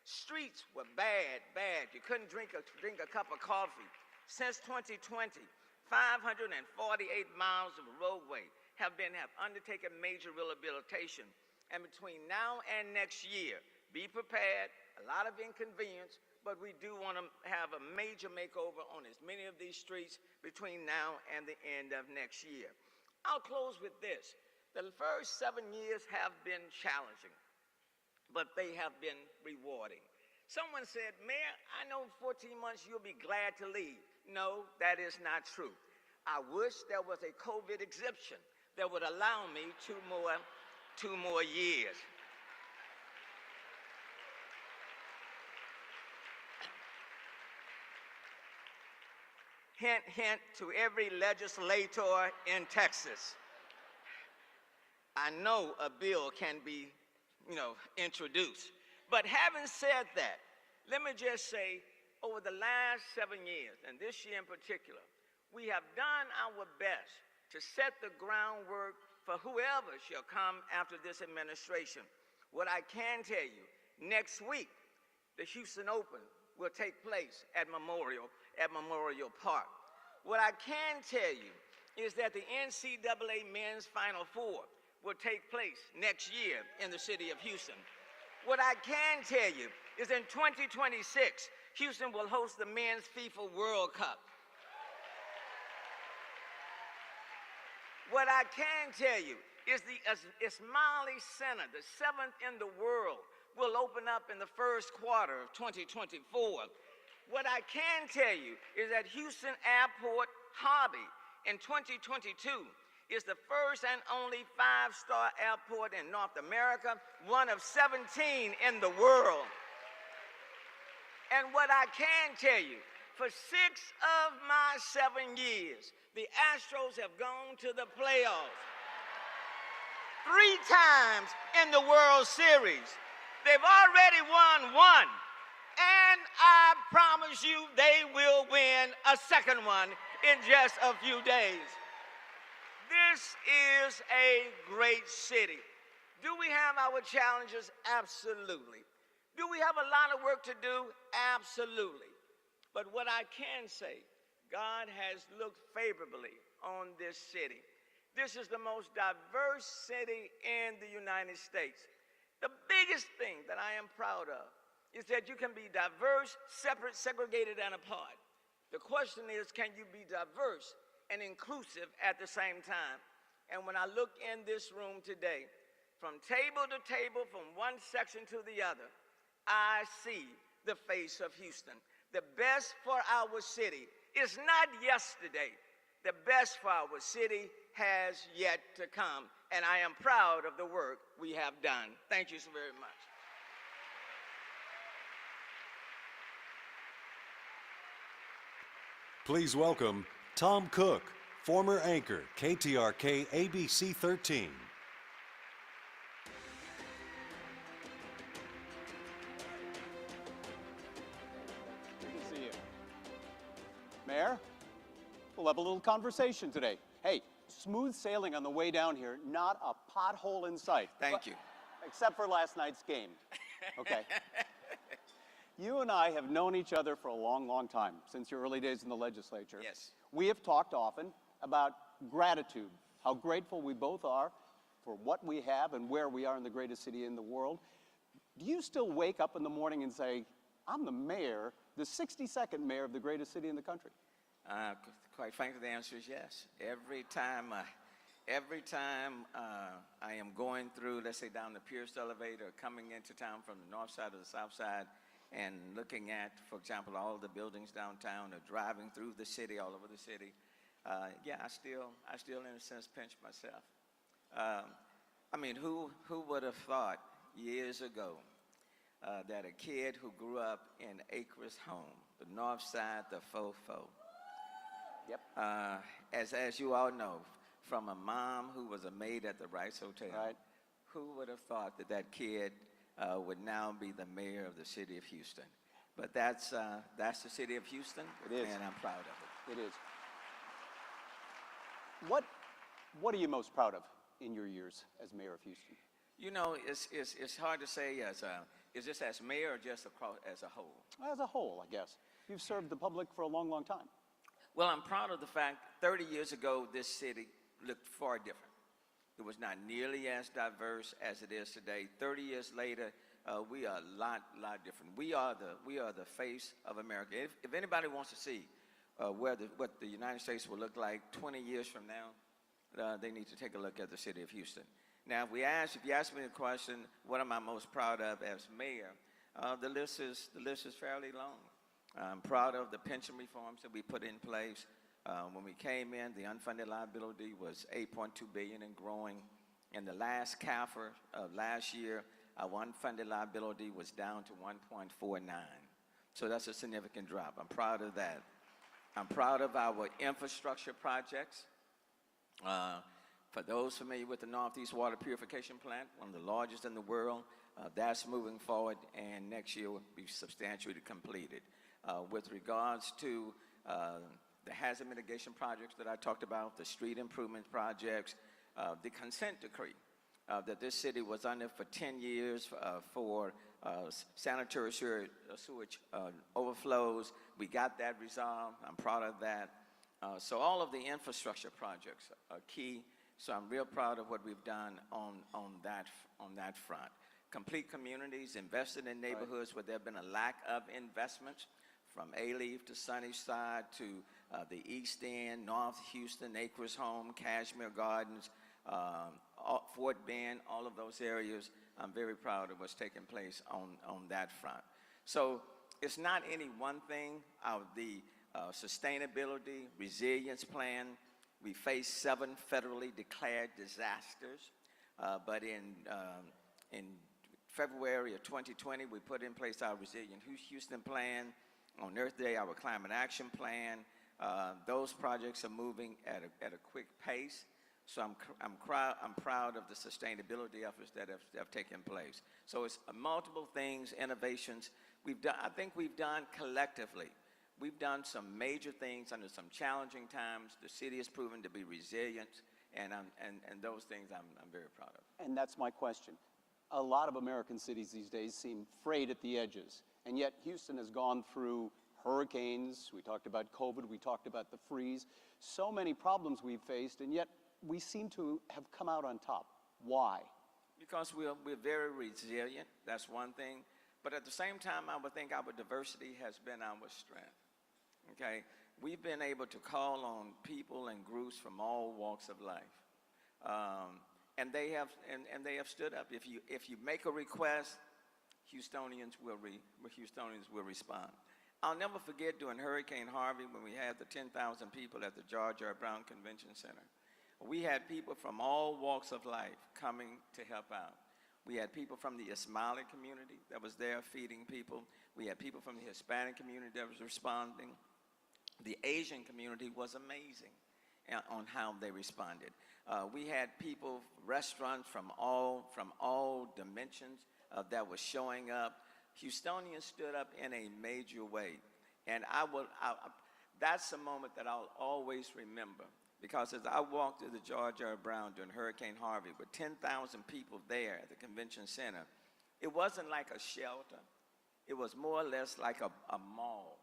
Streets were bad, bad. You couldn't drink a cup of coffee. Since 2020, 548 miles of roadway have undertaken major rehabilitation. And between now and next year, be prepared, a lot of inconvenience, but we do want to have a major makeover on as many of these streets between now and the end of next year. I'll close with this. The first 7 years have been challenging, but they have been rewarding. Someone said, Mayor, I know 14 months you'll be glad to leave. No, that is not true. I wish there was a COVID exemption that would allow me two more years. Hint, hint to every legislator in Texas. I know a bill can be, introduced. But having said that, let me just say, over the last 7 years, and this year in particular, we have done our best to set the groundwork for whoever shall come after this administration. What I can tell you, next week, the Houston Open will take place at Memorial Park. What I can tell you is that the NCAA Men's Final Four will take place next year in the city of Houston. What I can tell you is in 2026, Houston will host the Men's FIFA World Cup. What I can tell you is the Ismaili Center, the 7th in the world, will open up in the first quarter of 2024. What I can tell you is that Houston Airport Hobby in 2022 is the first and only 5-star airport in North America, one of 17 in the world. And what I can tell you, for 6 of my 7 years, the Astros have gone to the playoffs 3 times in the World Series. They've already won 1, and I promise you they will win a second one in just a few days. This is a great city. Do we have our challenges? Absolutely. Do we have a lot of work to do? Absolutely. But what I can say, God has looked favorably on this city. This is the most diverse city in the United States. The biggest thing that I am proud of is that you can be diverse, separate, segregated, and apart. The question is, can you be diverse and inclusive at the same time? And when I look in this room today, from table to table, from one section to the other, I see the face of Houston. The best for our city is not yesterday. The best for our city has yet to come. And I am proud of the work we have done. Thank you so very much. Please welcome Tom Cook, former anchor, KTRK ABC 13. conversation today. Hey, smooth sailing on the way down here, not a pothole in sight. Thank you. Except for last night's game. Okay. You and I have known each other for a long, long time, since your early days in the legislature. Yes. We have talked often about gratitude, how grateful we both are for what we have and where we are in the greatest city in the world. Do you still wake up in the morning and say, I'm the mayor, the 62nd mayor of the greatest city in the country? Quite frankly, the answer is yes. Every time I am going through, let's say down the Pierce elevator, coming into town from the north side or the south side, and looking at, for example, all the buildings downtown, or driving through the city, all over the city, yeah, I still, in a sense, pinch myself. I mean, who would have thought years ago that a kid who grew up in Acres Home, the north side, the fofo, yep. As you all know, from a mom who was a maid at the Rice Hotel, right. Who would have thought that that kid would now be the mayor of the city of Houston? But that's the city of Houston, it is. And I'm proud of it. It is. What are you most proud of in your years as mayor of Houston? You know, it's hard to say is this as mayor or just as a whole? As a whole, I guess. You've served the public for a long, long time. Well, I'm proud of the fact 30 years ago, this city looked far different. It was not nearly as diverse as it is today. 30 years later, we are a lot different. We are the face of America. If anybody wants to see what the United States will look like 20 years from now, they need to take a look at the city of Houston. Now, if you ask me the question, what am I most proud of as mayor? The list is fairly long. I'm proud of the pension reforms that we put in place. When we came in, the unfunded liability was $8.2 billion and growing. In the last CAFR of last year, our unfunded liability was down to 1.49. So that's a significant drop. I'm proud of that. I'm proud of our infrastructure projects. For those familiar with the Northeast Water Purification Plant, one of the largest in the world, that's moving forward, and next year will be substantially completed. With regards to the hazard mitigation projects that I talked about, the street improvement projects, the consent decree that this city was under for 10 years for sanitary sewage overflows. We got that resolved. I'm proud of that. So all of the infrastructure projects are key. So I'm real proud of what we've done on that front. Complete communities, invested in neighborhoods where there have been a lack of investments, from A-Leaf to Sunnyside to the East End, North Houston, Acres Home, Cashmere Gardens, Fort Bend, all of those areas. I'm very proud of what's taking place on that front. So it's not any one thing. The sustainability, resilience plan, we faced 7 federally declared disasters, but in February of 2020, we put in place our Resilient Houston plan. On Earth Day, our Climate Action Plan. Those projects are moving at a quick pace. So I'm proud of the sustainability efforts that have taken place. So it's multiple things, innovations. I think we've done collectively. We've done some major things under some challenging times. The city has proven to be resilient, and those things I'm very proud of. And that's my question. A lot of American cities these days seem frayed at the edges, and yet Houston has gone through hurricanes. We talked about COVID. We talked about the freeze. So many problems we've faced, and yet we seem to have come out on top. Why? Because we're very resilient. That's one thing. But at the same time, I would think our diversity has been our strength. Okay? We've been able to call on people and groups from all walks of life. And they have stood up. If you make a request, Houstonians will respond. I'll never forget during Hurricane Harvey when we had the 10,000 people at the George R. Brown Convention Center. We had people from all walks of life coming to help out. We had people from the Ismaili community that was there feeding people. We had people from the Hispanic community that was responding. The Asian community was amazing on how they responded. We had people, restaurants from all dimensions that were showing up. Houstonians stood up in a major way. And That's a moment that I'll always remember, because as I walked through the George R. Brown during Hurricane Harvey with 10,000 people there at the convention center, it wasn't like a shelter. It was more or less like a mall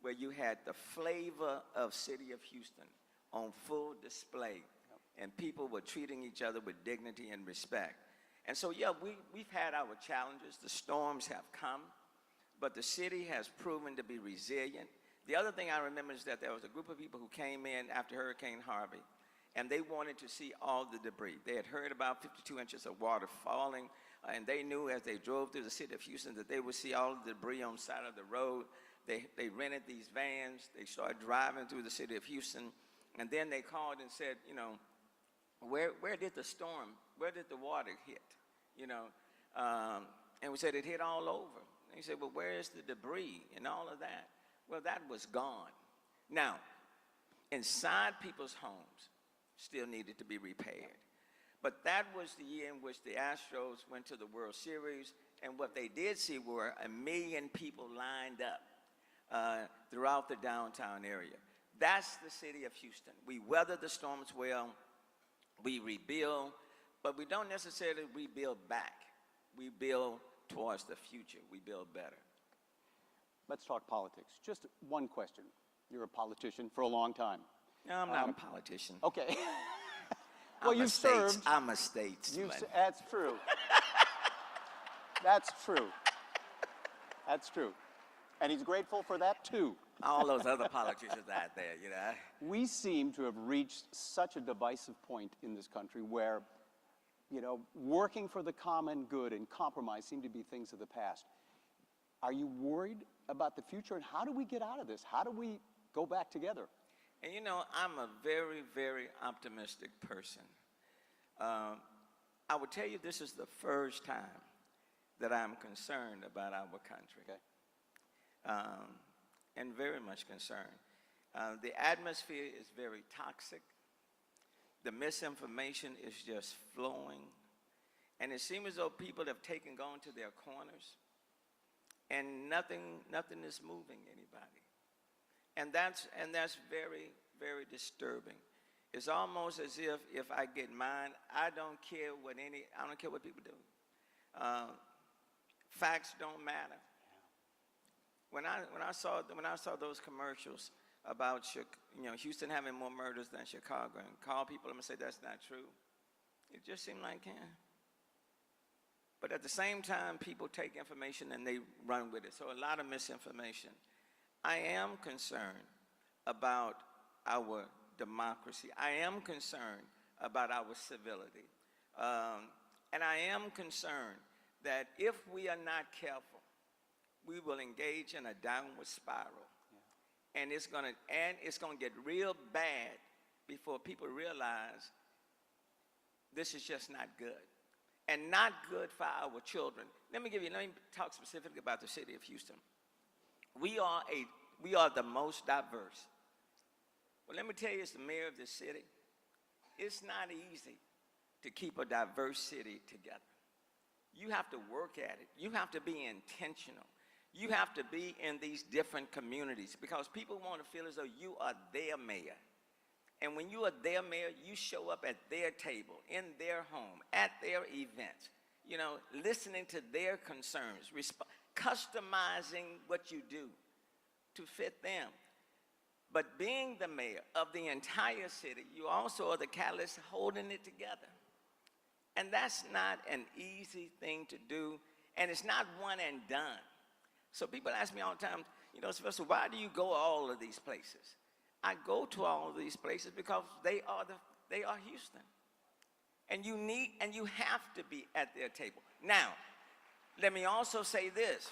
where you had the flavor of City of Houston on full display, and people were treating each other with dignity and respect. And so, yeah, we've had our challenges. The storms have come, but the city has proven to be resilient. The other thing I remember is that there was a group of people who came in after Hurricane Harvey, and they wanted to see all the debris. They had heard about 52 inches of water falling, and they knew as they drove through the city of Houston that they would see all the debris on the side of the road. They rented these vans. They started driving through the city of Houston, and then they called and said, you know, where did the storm, where did the water hit? You know, and we said it hit all over. And he said, well, where is the debris and all of that? Well, that was gone. Now, inside people's homes still needed to be repaired. But that was the year in which the Astros went to the World Series, and what they did see were 1 million people lined up throughout the downtown area. That's the city of Houston. We weather the storms well, we rebuild, but we don't necessarily rebuild back. We build towards the future. We build better. Let's talk politics. Just one question. You're a politician for a long time. No, I'm not a politician. Okay. Well, you've served. I'm a statesman. That's true. That's true. That's true. And he's grateful for that, too. All those other politicians out there, you know. We seem to have reached such a divisive point in this country where, you know, working for the common good and compromise seem to be things of the past. Are you worried about the future, and how do we get out of this? How do we go back together? And you know, I'm a very, very optimistic person. I would tell you this is the first time that I'm concerned about our country. Okay. And very much concerned. The atmosphere is very toxic. The misinformation is just flowing. And it seems as though people have gone to their corners, and nothing is moving anybody. And that's very, very disturbing. It's almost as if I get mine, I don't care what people do. Facts don't matter. When I saw those commercials about Houston having more murders than Chicago, and call people and say that's not true, it just seemed like, yeah. But at the same time, people take information and they run with it. So a lot of misinformation. I am concerned about our democracy. I am concerned about our civility. And I am concerned that if we are not careful, we will engage in a downward spiral. Yeah. And it's gonna get real bad before people realize this is just not good. And not good for our children. Let me talk specifically about the city of Houston. We are the most diverse. Well, let me tell you, as the mayor of this city, it's not easy to keep a diverse city together. You have to work at it. You have to be intentional. You have to be in these different communities because people want to feel as though you are their mayor. And when you are their mayor, you show up at their table, in their home, at their events, you know, listening to their concerns, customizing what you do to fit them. But being the mayor of the entire city, you also are the catalyst holding it together. And that's not an easy thing to do, and it's not one and done. So people ask me all the time, you know, Sylvester, why do you go all of these places? I go to all of these places because they are Houston. And you have to be at their table. Now, let me also say this.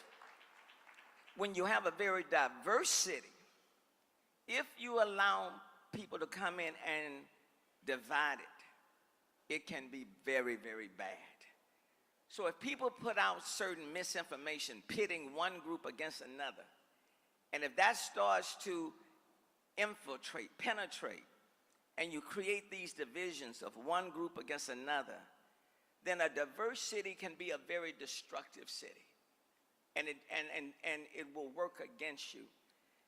When you have a very diverse city, if you allow people to come in and divide it can be very, very bad. So if people put out certain misinformation pitting one group against another, and if that starts to infiltrate, penetrate, and you create these divisions of one group against another, then a diverse city can be a very destructive city. And it will work against you.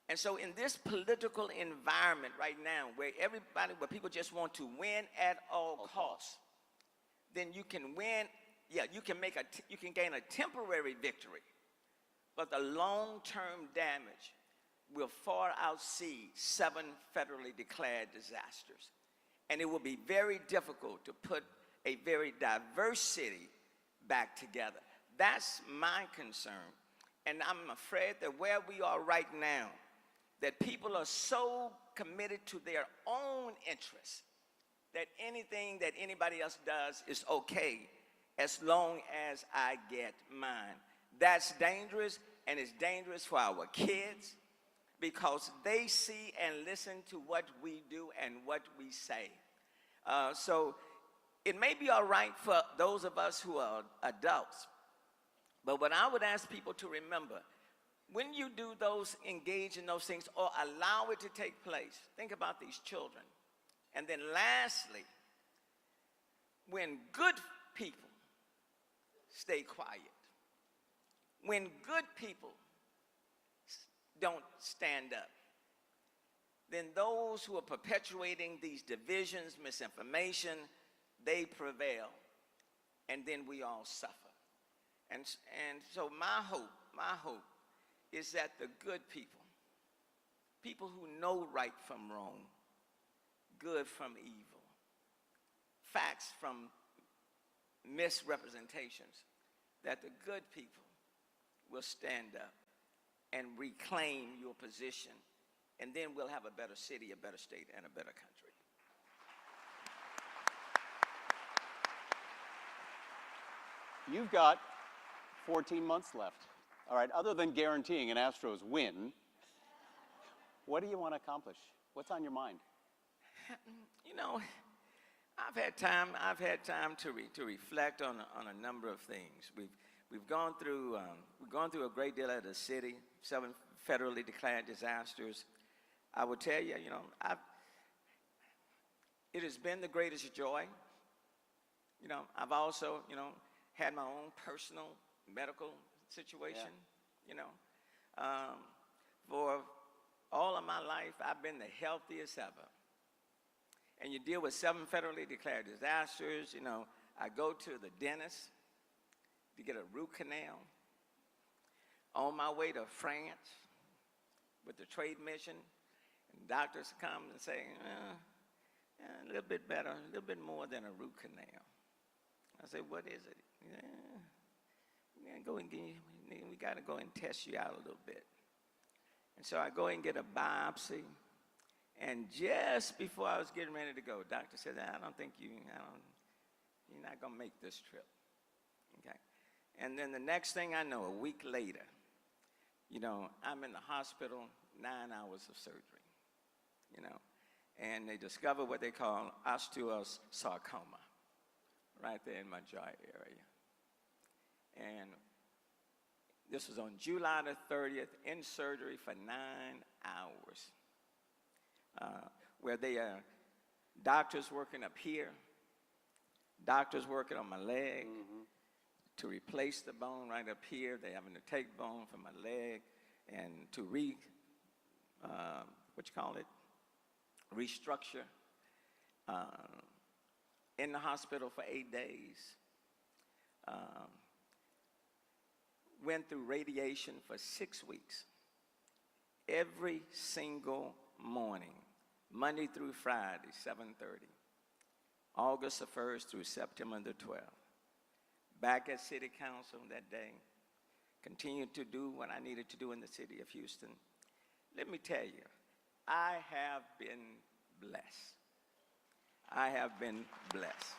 And so in this political environment right now where people just want to win at all costs, then you can win, you can gain a temporary victory, but the long-term damage will far exceed 7 federally declared disasters. And it will be very difficult to put a very diverse city back together. That's my concern. And I'm afraid that where we are right now, that people are so committed to their own interests that anything that anybody else does is okay as long as I get mine. That's dangerous, and it's dangerous for our kids because they see and listen to what we do and what we say. So it may be all right for those of us who are adults, but what I would ask people to remember, when you do engage in those things or allow it to take place, think about these children. And then lastly, when good people stay quiet, when good people don't stand up, then those who are perpetuating these divisions, misinformation, they prevail, and then we all suffer. And so my hope is that the good people who know right from wrong, good from evil, facts from misrepresentations, that the good people will stand up and reclaim your position, and then we'll have a better city, a better state, and a better country. You've got 14 months left. All right, other than guaranteeing an Astros win, what do you want to accomplish? What's on your mind? You know, I've had time to reflect on a number of things. We've gone through a great deal of the city, 7 federally declared disasters. I would tell you, it has been the greatest joy. I've also, had my own personal medical situation. For all of my life, I've been the healthiest ever. And you deal with 7 federally declared disasters. I go to the dentist to get a root canal. On my way to France with the trade mission, and doctors come and say, a little bit better, a little bit more than a root canal. I say, what is it? We got to go and test you out a little bit. And so I go and get a biopsy. And just before I was getting ready to go, doctor said, I don't think you're not going to make this trip. Okay. And then the next thing I know, a week later, I'm in the hospital, 9 hours of surgery, and they discover what they call osteosarcoma right there in my jaw area. And this was on July the 30th, in surgery for 9 hours, where they are doctors working up here, doctors working on my leg to replace the bone right up here. They're having to take bone from my leg and to restructure. In the hospital for 8 days. Went through radiation for 6 weeks. Every single morning, Monday through Friday, 7:30. August the 1st through September the 12th. Back at City Council that day. Continued to do what I needed to do in the city of Houston. Let me tell you, I have been blessed. I have been blessed.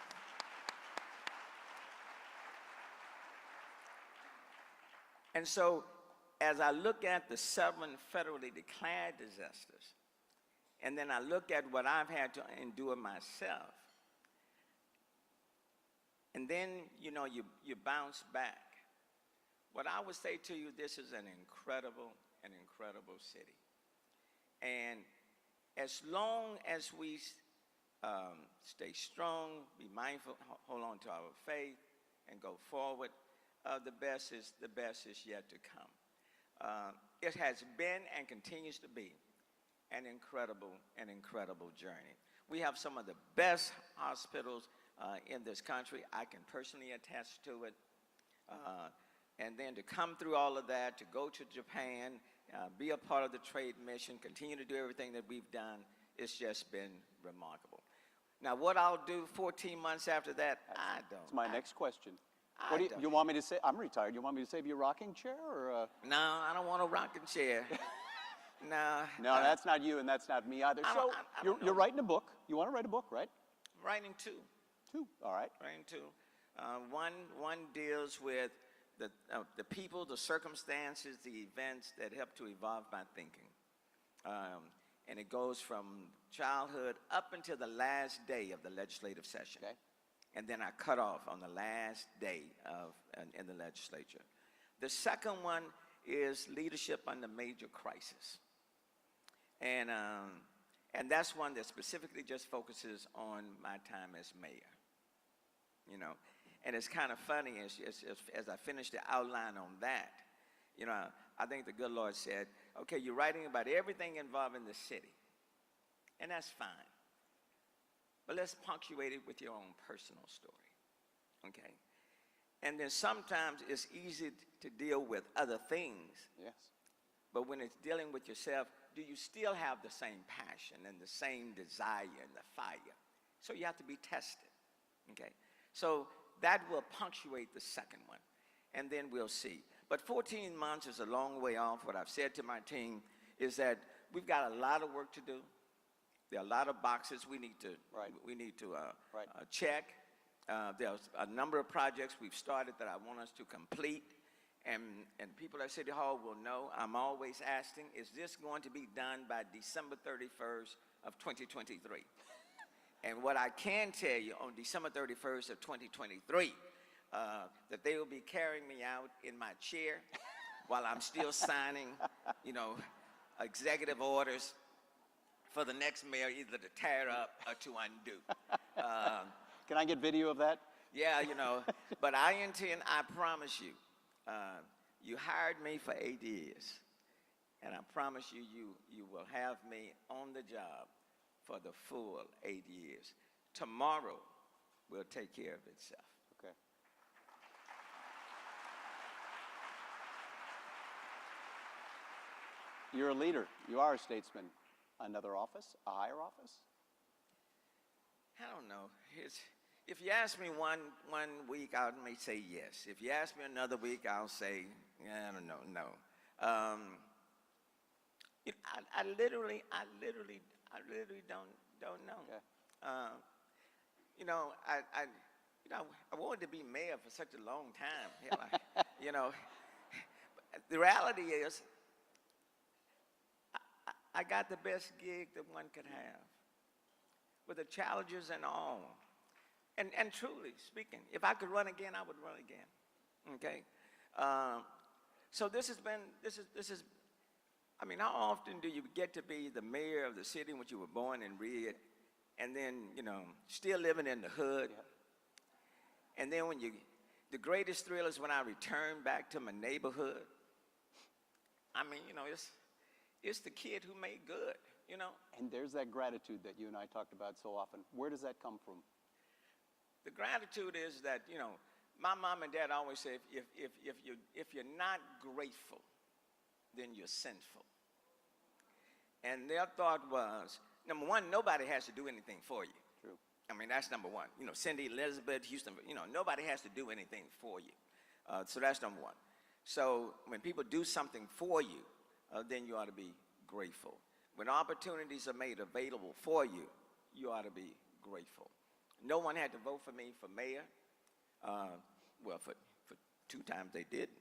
And so, as I look at the 7 federally declared disasters, and then I look at what I've had to endure myself, and then, you bounce back. What I would say to you, this is an incredible city. And as long as we stay strong, be mindful, hold on to our faith, and go forward, the best is yet to come. it has been and continues to be an incredible journey. We have some of the best hospitals in this country. I can personally attest to it. And then to come through all of that, to go to Japan, be a part of the trade mission, continue to do everything that we've done, it's just been remarkable. Now, what I'll do 14 months after that, I don't. That's my next question. What do you want me to say? I'm retired. You want me to save you a rocking chair or? No, I don't want a rocking chair. No. No, that's not you, and that's not me either. So you're writing a book. You want to write a book, right? I'm writing two. Two. All right. Writing two. One deals with the people, the circumstances, the events that help to evolve my thinking. And it goes from childhood up until the last day of the legislative session. Okay. And then I cut off on the last day in the legislature. The second one is leadership under major crisis. And that's one that specifically just focuses on my time as mayor. You know, and it's kind of funny as I finish the outline on that, you know, I think the good Lord said, okay, you're writing about everything involving the city, and that's fine. But let's punctuate it with your own personal story, okay? And then sometimes it's easy to deal with other things. Yes. But when it's dealing with yourself, do you still have the same passion and the same desire and the fire? So you have to be tested, okay? So that will punctuate the second one, and then we'll see. But 14 months is a long way off. What I've said to my team is that we've got a lot of work to do. There are a lot of boxes we need to check. There's a number of projects we've started that I want us to complete, and people at City Hall will know I'm always asking, is this going to be done by December 31st of 2023? And what I can tell you on December 31st of 2023, that they will be carrying me out in my chair while I'm still signing, you know, executive orders for the next mayor either to tear up or to undo. Can I get video of that? Yeah, you know, but I intend, I promise you, you hired me for 8 years, and I promise you, you will have me on the job for the full 8 years. Tomorrow will take care of itself. Okay. You're a leader. You are a statesman. Another office? A higher office? I don't know. If you ask me one week, I may say yes. If you ask me another week, I'll say, I don't know, no. I literally don't know. Okay. You know, I wanted to be mayor for such a long time. Hell, you know, the reality is, I got the best gig that one could have, with the challenges and all. And truly speaking, if I could run again, I would run again. Okay. So this is. I mean, how often do you get to be the mayor of the city in which you were born and reared, and then, you know, still living in the hood? Yeah. And then the greatest thrill is when I return back to my neighborhood. I mean, you know, it's the kid who made good, you know. And there's that gratitude that you and I talked about so often. Where does that come from? The gratitude is that, you know, my mom and dad always say, if you're not grateful, then you're sinful. And their thought was, number one, nobody has to do anything for you. True. I mean, that's number one. You know, Cindy, Elizabeth, Houston, you know, nobody has to do anything for you. So that's number one. So when people do something for you, then you ought to be grateful. When opportunities are made available for you, you ought to be grateful. No one had to vote for me for mayor. Well, for 2 times they didn't.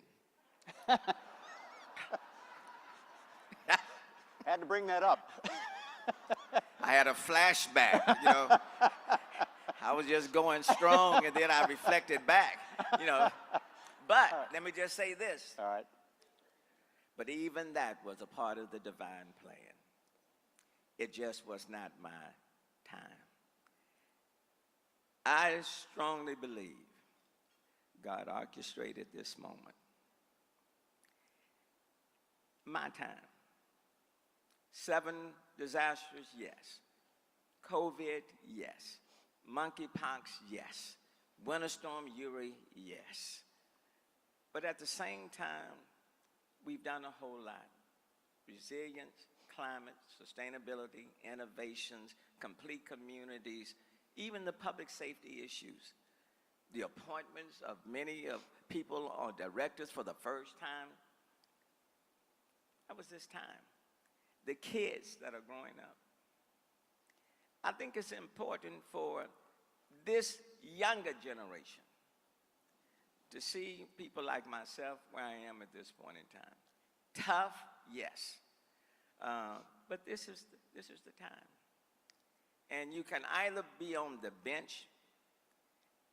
Had to bring that up. I had a flashback, you know. I was just going strong, and then I reflected back, you know. But let me just say this. All right. But even that was a part of the divine plan. It just was not my time. I strongly believe God orchestrated this moment. my time. 7 disasters, yes. COVID, yes. Monkeypox, yes. Winter Storm Uri, yes. But at the same time, we've done a whole lot. Resilience, climate, sustainability, innovations, complete communities, even the public safety issues. The appointments of many of people or directors for the first time. That was this time. The kids that are growing up. I think it's important for this younger generation to see people like myself where I am at this point in time. Tough, yes. But this is the time. And you can either be on the bench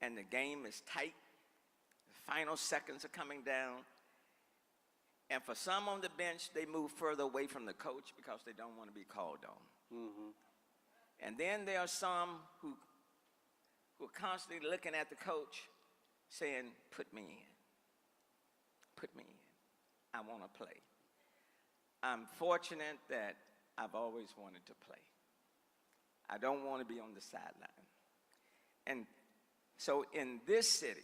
and the game is tight, the final seconds are coming down, and for some on the bench, they move further away from the coach because they don't want to be called on. Mm-hmm. And then there are some who are constantly looking at the coach saying, put me in. Put me in. I want to play. I'm fortunate that I've always wanted to play. I don't want to be on the sideline. And so in this city,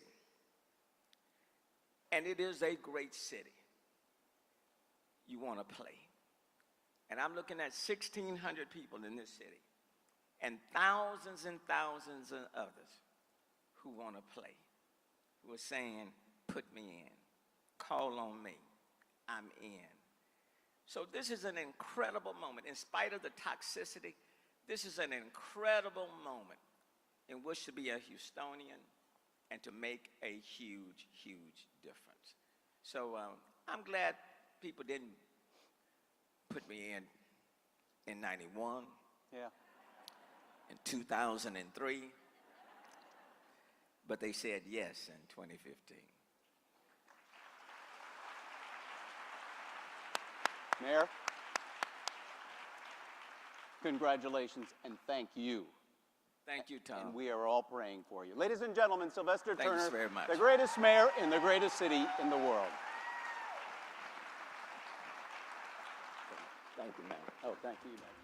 and it is a great city, you want to play. And I'm looking at 1,600 people in this city and thousands of others who want to play, who are saying, put me in, call on me, I'm in. So this is an incredible moment. In spite of the toxicity, this is an incredible moment in which to be a Houstonian and to make a huge, huge difference. So I'm glad people didn't put me in 91, yeah, in 2003, but they said yes in 2015. Mayor, congratulations and thank you. Thank you, Tom. And we are all praying for you. Ladies and gentlemen, Sylvester Turner, Thanks very much. the greatest mayor in the greatest city in the world. Thank you, man. Oh, thank you, man.